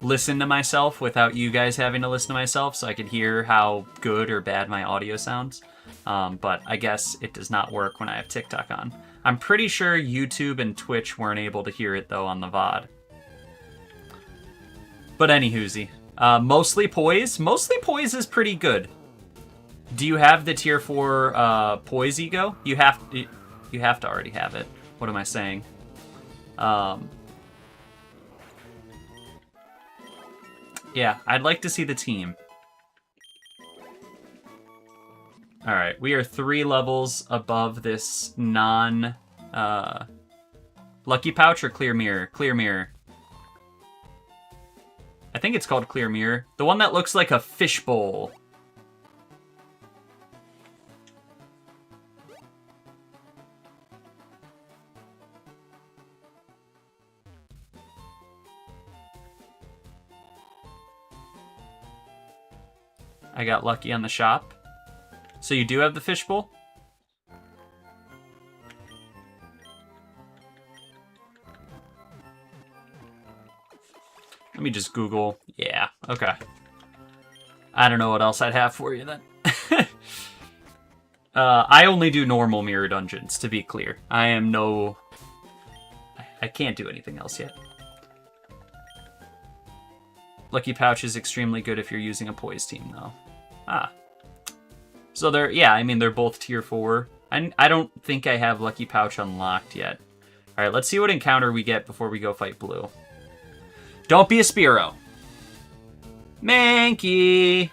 listen to myself without you guys having to listen to myself, so I can hear how good or bad my audio sounds. But I guess it does not work when I have TikTok on. I'm pretty sure YouTube and Twitch weren't able to hear it, though, on the VOD. But anywhoozy. Mostly Poise. Mostly Poise is pretty good. Do you have the tier 4 Poise ego? You have to already have it. What am I saying? Yeah, I'd like to see the team. Alright, we are 3 levels above this Lucky Pouch or Clear Mirror? Clear Mirror. I think it's called Clear Mirror. The one that looks like a fishbowl. I got lucky on the shop. So you do have the fishbowl? Let me just Google. Yeah, okay. I don't know what else I'd have for you then. I only do normal mirror dungeons, to be clear. I can't do anything else yet. Lucky Pouch is extremely good if you're using a Poise team, though. Ah. So they're both tier 4. I don't think I have Lucky Pouch unlocked yet. Alright, let's see what encounter we get before we go fight Blue. Don't be a Spearow. Mankey!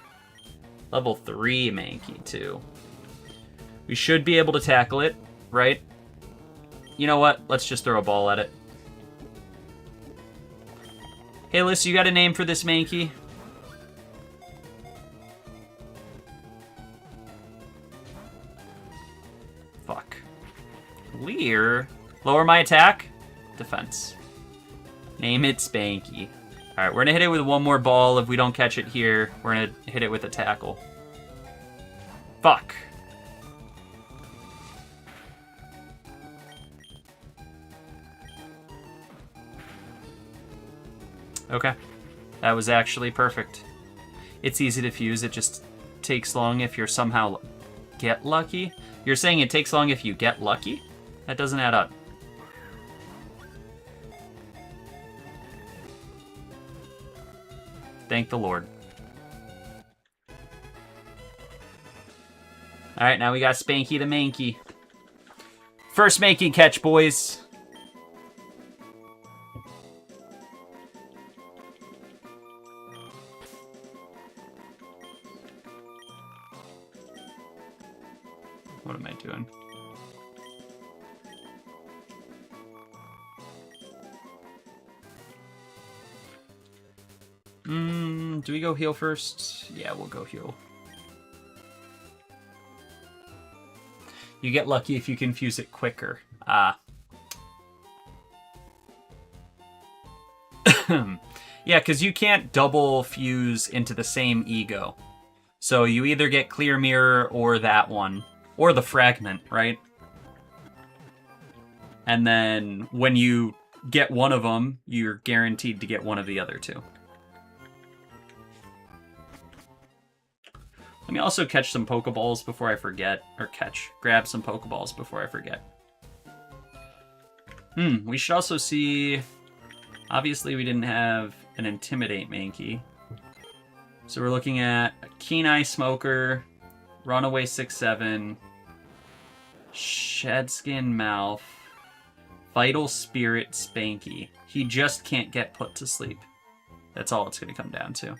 Level 3 Mankey, too. We should be able to tackle it, right? You know what? Let's just throw a ball at it. Hey, Liz, you got a name for this Mankey? Fuck. Leer. Lower my attack. Defense. Name it Spanky. Alright, we're gonna hit it with one more ball. If we don't catch it here, we're gonna hit it with a tackle. Fuck. Okay. That was actually perfect. It's easy to fuse, it just takes long if you're somehow get lucky? You're saying it takes long if you get lucky? That doesn't add up. Thank the Lord. Alright, now we got Spanky the Mankey. First Mankey catch, boys. What am I doing? Do we go heal first? Yeah, we'll go heal. You get lucky if you can fuse it quicker. Ah. Yeah, because you can't double fuse into the same ego. So you either get Clear Mirror or that one. Or the Fragment, right? And then when you get one of them, you're guaranteed to get one of the other two. Let me also catch some Pokeballs before I forget. Or grab some Pokeballs before I forget. We should also see... Obviously, we didn't have an Intimidate Mankey. So we're looking at a Keen Eye Smoker, Runaway 6-7, Shedskin Mouth, Vital Spirit Spanky. He just can't get put to sleep. That's all it's going to come down to.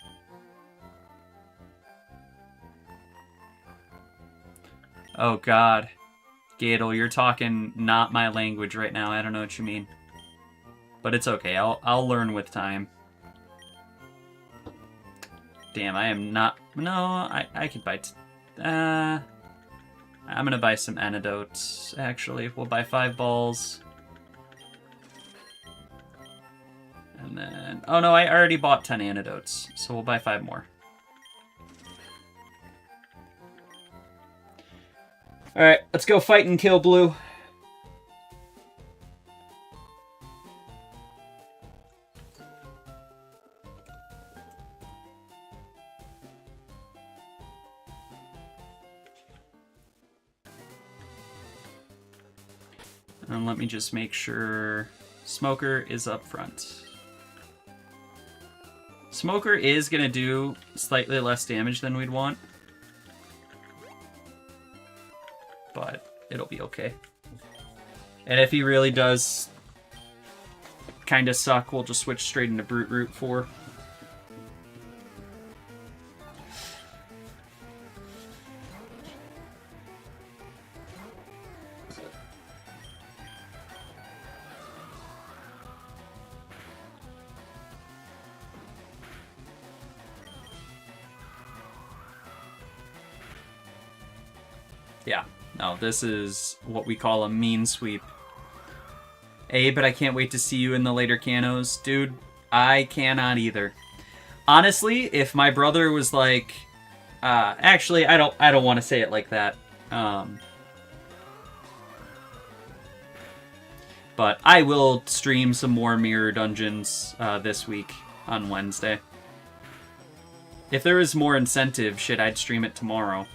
Oh god. Gadel, you're talking not my language right now. I don't know what you mean. But it's okay. I'll learn with time. Damn, I am not... No, I could buy... I'm gonna buy some antidotes, actually. We'll buy 5 balls. And then... Oh no, I already bought 10 antidotes. So we'll buy 5 more. Alright, let's go fight and kill Blue. And let me just make sure Smoker is up front. Smoker is going to do slightly less damage than we'd want. But it'll be okay. And if he really does kind of suck, we'll just switch straight into Brute Root 4. Yeah. No, this is what we call a mean sweep. But I can't wait to see you in the later canos. Dude, I cannot either. Honestly, if my brother was like... actually, I don't want to say it like that. But I will stream some more Mirror Dungeons this week on Wednesday. If there is more incentive, shit, I'd stream it tomorrow.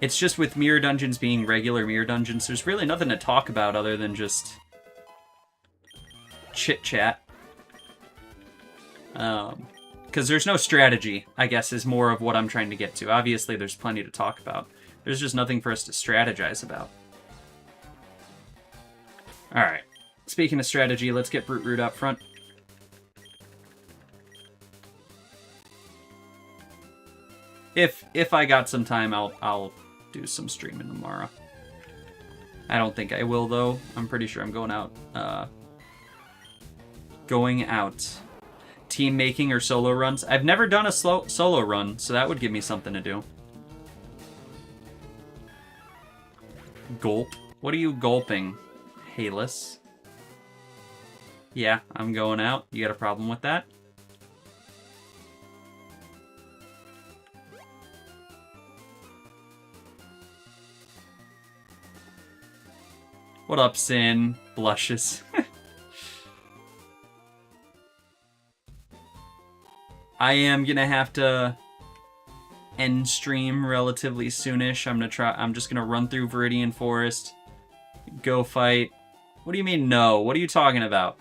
It's just with Mirror Dungeons being regular Mirror Dungeons, there's really nothing to talk about other than just chit-chat. Because there's no strategy, I guess, is more of what I'm trying to get to. Obviously, there's plenty to talk about. There's just nothing for us to strategize about. Alright. Speaking of strategy, let's get Brute Root up front. If I got some time, I'll do some streaming tomorrow. I don't think I will, though. I'm pretty sure I'm going out. Going out. Team making or solo runs. I've never done a solo run, so that would give me something to do. Gulp. What are you gulping, Halus? Yeah, I'm going out. You got a problem with that? What up, Sin? Blushes. I am gonna have to end stream relatively soonish. I'm just gonna run through Viridian Forest, go fight. What do you mean no? What are you talking about?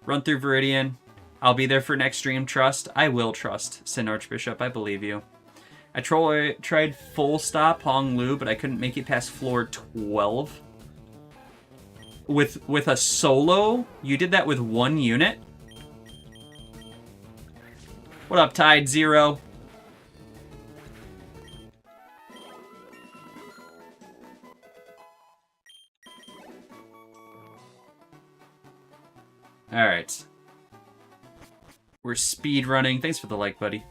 Run through Viridian, I'll be there for next stream. Trust. I will trust, Sin Archbishop. I believe you. I tried full stop Hong Lu, but I couldn't make it past floor 12. With a solo? You did that with one unit? What up, Tide Zero? Alright. We're speed running. Thanks for the like, buddy.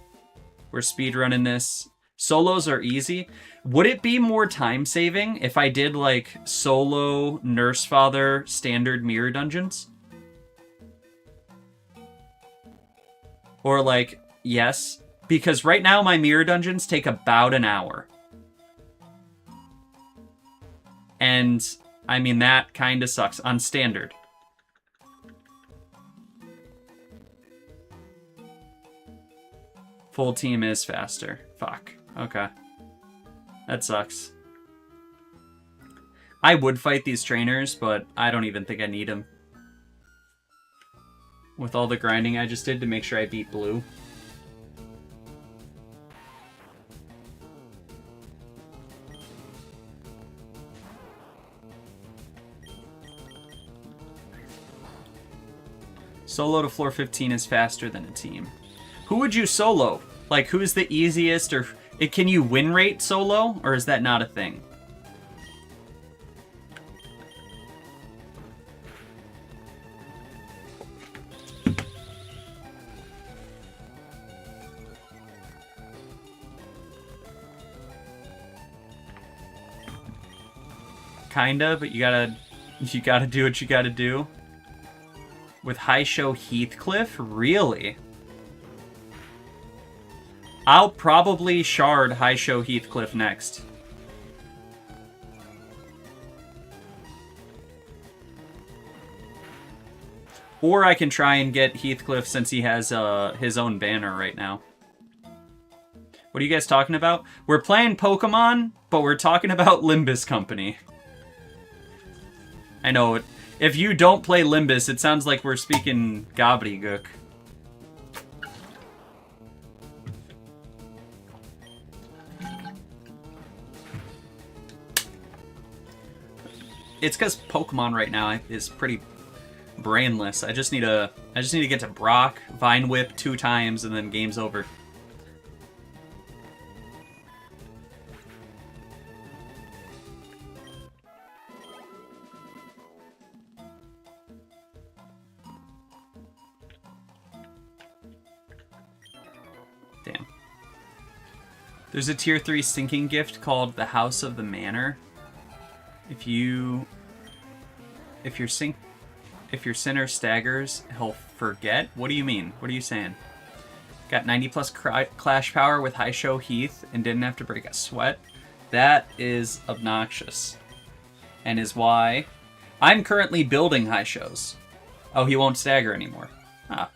We're speed running this. Solos are easy. Would it be more time saving if I did like solo Nurse Father standard mirror dungeons? Or like, yes. Because right now my mirror dungeons take about an hour. And I mean, that kind of sucks on standard. Full team is faster. Fuck. Okay. That sucks. I would fight these trainers, but I don't even think I need them. With all the grinding I just did to make sure I beat blue. Solo to floor 15 is faster than a team. Who would you solo? Like, who's the easiest, or can you win rate solo, or is that not a thing? Kinda, but you gotta do what you gotta do. With High Show Heathcliff? Really? I'll probably shard High Show Heathcliff next. Or I can try and get Heathcliff since he has his own banner right now. What are you guys talking about? We're playing Pokemon, but we're talking about Limbus Company. I know, if you don't play Limbus, it sounds like we're speaking gobbledygook. It's because Pokemon right now is pretty brainless. I just need to get to Brock, Vine Whip 2 times, and then game's over. Damn. There's a tier 3 sinking gift called the House of the Manor. If your sinner staggers, he'll forget? What do you mean? What are you saying? Got 90 plus clash power with High Show Heath and didn't have to break a sweat? That is obnoxious. And is why I'm currently building High Shows. Oh, he won't stagger anymore. Ah.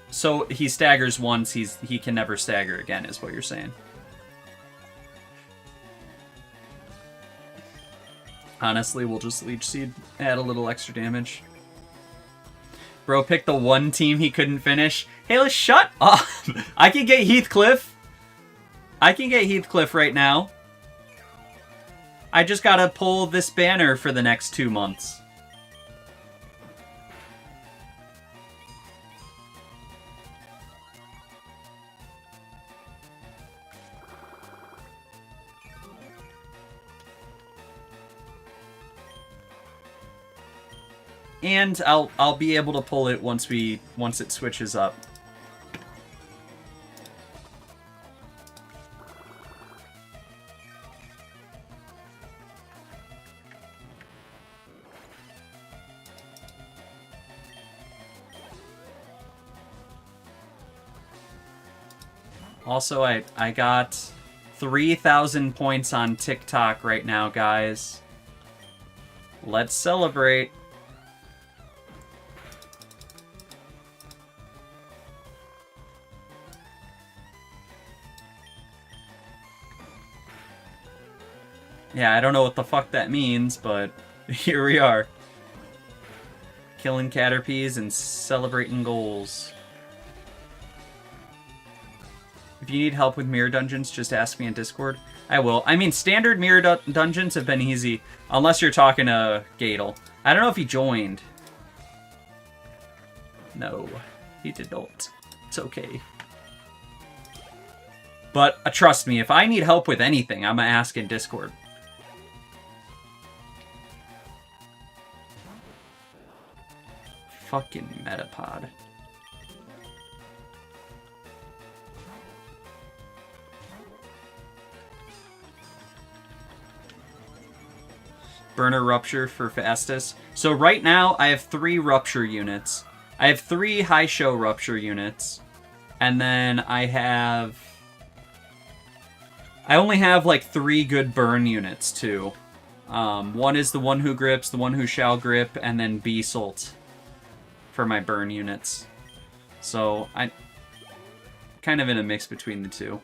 So he staggers once, he can never stagger again, is what you're saying. Honestly, we'll just Leech Seed, add a little extra damage. Bro picked the one team he couldn't finish. Hey, let's shut up! I can get Heathcliff. I can get Heathcliff right now. I just gotta pull this banner for the next 2 months. And I'll be able to pull it once it switches up. Also, I got 3,000 points on TikTok right now, guys. Let's celebrate. Yeah, I don't know what the fuck that means, but here we are. Killing Caterpies and celebrating goals. If you need help with mirror dungeons, just ask me in Discord. I will. I mean, standard mirror dungeons have been easy, unless you're talking to Gadel. I don't know if he joined. No, he did not. It's okay. But trust me, if I need help with anything, I'm gonna ask in Discord. Fucking Metapod. Burner Rupture for fastest. So right now, I have 3 Rupture units. I have 3 High Show Rupture units. And then I only have like 3 good burn units too. One is the one who grips, the one who shall grip, and then Beasalt for my burn units. So I kind of in a mix between the two.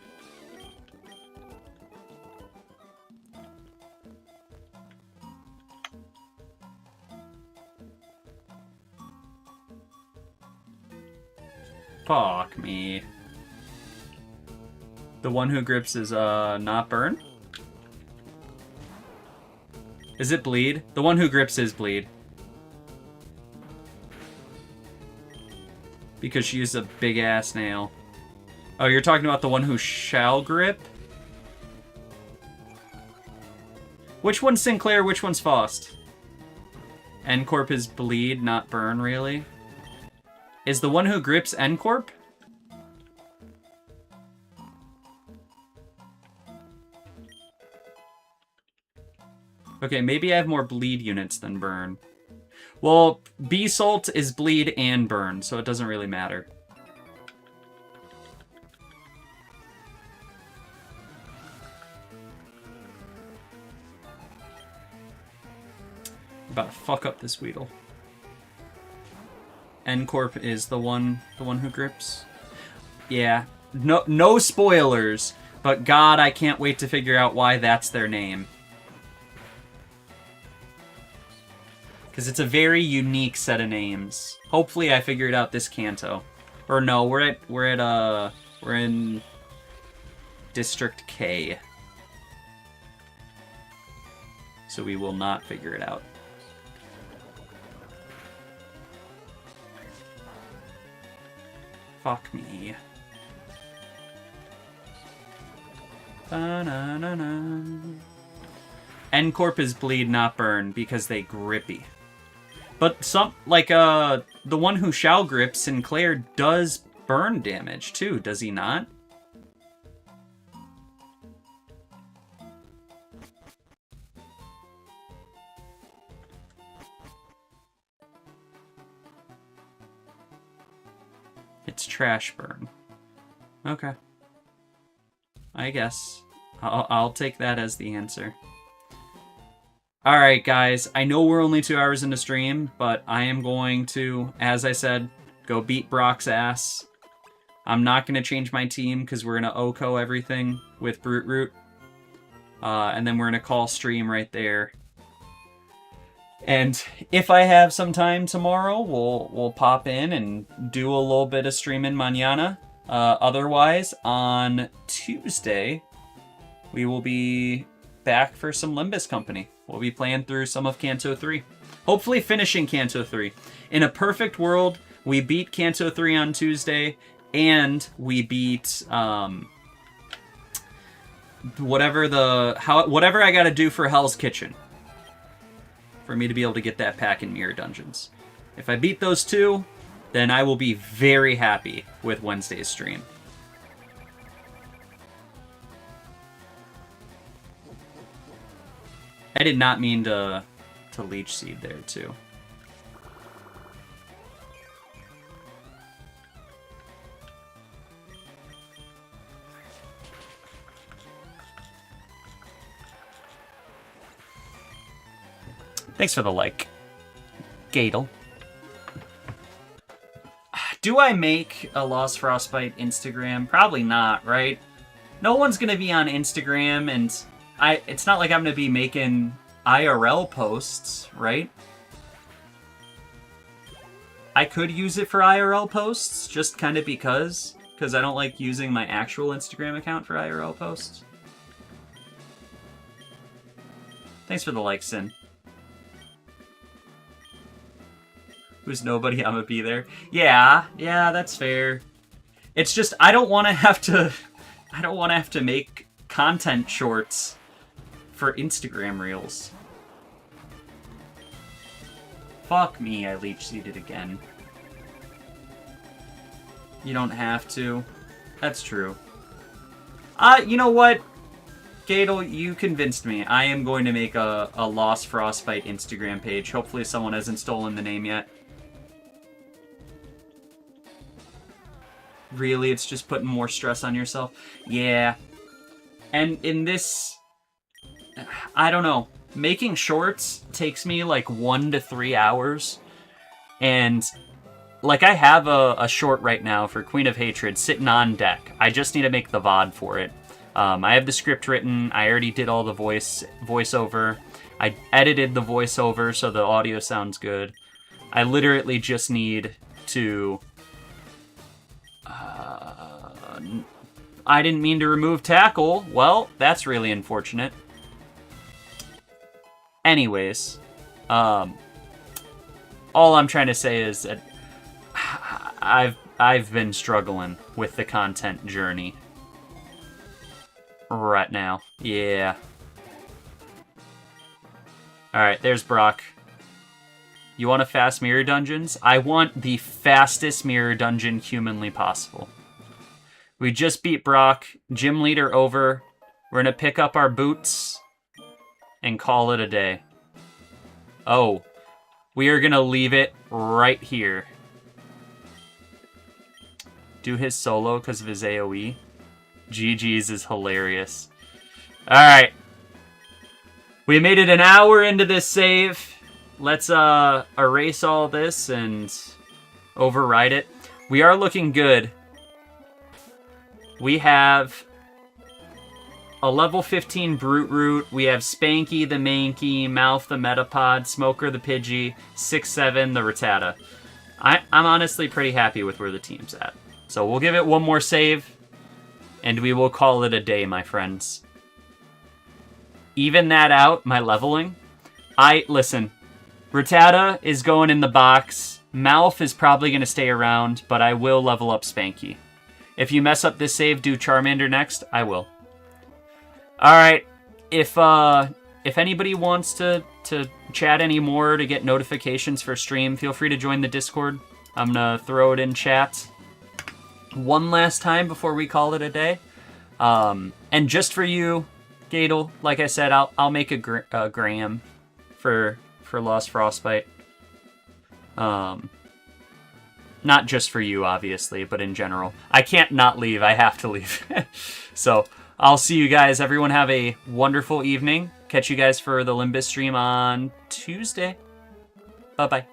Fuck me. The one who grips is not burn? Is it bleed? The one who grips is bleed. Because she used a big ass nail. Oh, you're talking about the one who shall grip? Which one's Sinclair, which one's Faust? N-Corp is bleed, not burn, really? Is the one who grips N-Corp? Okay, maybe I have more bleed units than burn. Well, Beasalt is bleed and burn, so it doesn't really matter. I'm about to fuck up this Weedle. N-Corp is the one who grips. Yeah, no spoilers, but God, I can't wait to figure out why that's their name. Because it's a very unique set of names. Hopefully I figure it out this canto. Or no, we're in District K. So we will not figure it out. Fuck me. Ba-na-na-na. N-Corp is bleed, not burn, because they grippy. But some, like, the one who shall grip, Sinclair, does burn damage, too, does he not? It's trash burn. Okay. I guess. I'll take that as the answer. Alright, guys. I know we're only 2 hours into stream, but I am going to, as I said, go beat Brock's ass. I'm not going to change my team because we're going to OHKO everything with Brute Root. And then we're going to call stream right there. And if I have some time tomorrow, we'll pop in and do a little bit of streaming mañana. Otherwise, on Tuesday, we will be back for some Limbus Company. We'll be playing through some of Kanto 3. Hopefully finishing Kanto 3. In a perfect world, we beat Kanto 3 on Tuesday, and we beat whatever I gotta do for Hell's Kitchen for me to be able to get that pack in Mirror Dungeons. If I beat those 2, then I will be very happy with Wednesday's stream. I did not mean to leech seed there too. Thanks for the like, Gadel. Do I make a Lost Frostbite Instagram? Probably not, right? No one's gonna be on Instagram and it's not like I'm going to be making IRL posts, right? I could use it for IRL posts, just kind of because I don't like using my actual Instagram account for IRL posts. Thanks for the like, Sin. Who's nobody? I'm gonna be there. Yeah, that's fair. It's just I don't want to have to make content shorts for Instagram Reels. Fuck me, I leech seeded again. You don't have to. That's true. You know what? Gadel, you convinced me. I am going to make a Lost Frostbite Instagram page. Hopefully someone hasn't stolen the name yet. Really? It's just putting more stress on yourself? Yeah. And in this... I don't know. Making shorts takes me like 1 to 3 hours. And... like, I have a short right now for Queen of Hatred sitting on deck. I just need to make the VOD for it. I have the script written. I already did all the voiceover. I edited the voiceover so the audio sounds good. I literally just need to... I didn't mean to remove tackle. Well, that's really unfortunate. Anyways, all I'm trying to say is that I've been struggling with the content journey right now. Yeah. Alright, there's Brock. You want a fast mirror dungeons? I want the fastest mirror dungeon humanly possible. We just beat Brock. Gym leader over. We're gonna pick up our boots and call it a day. Oh. We are gonna leave it right here. Do his solo because of his AoE. GG's is hilarious. Alright. We made it an hour into this save. Let's erase all this and override it. We are looking good. We have a level 15 Brute Root. We have Spanky the Mankey, Mouth the Metapod, Smoker the Pidgey, 6-7 the Rattata. I'm honestly pretty happy with where the team's at. So we'll give it one more save, and we will call it a day, my friends. Even that out, my leveling. Listen, Rattata is going in the box. Mouth is probably going to stay around, but I will level up Spanky. If you mess up this save, do Charmander next, I will. Alright, if anybody wants to chat anymore to get notifications for stream, feel free to join the Discord. I'm going to throw it in chat one last time before we call it a day. And just for you, Gadel, like I said, I'll make a gram for Lost Frostbite. Not just for you, obviously, but in general. I can't not leave. I have to leave. So, I'll see you guys. Everyone have a wonderful evening. Catch you guys for the Limbus stream on Tuesday. Bye-bye.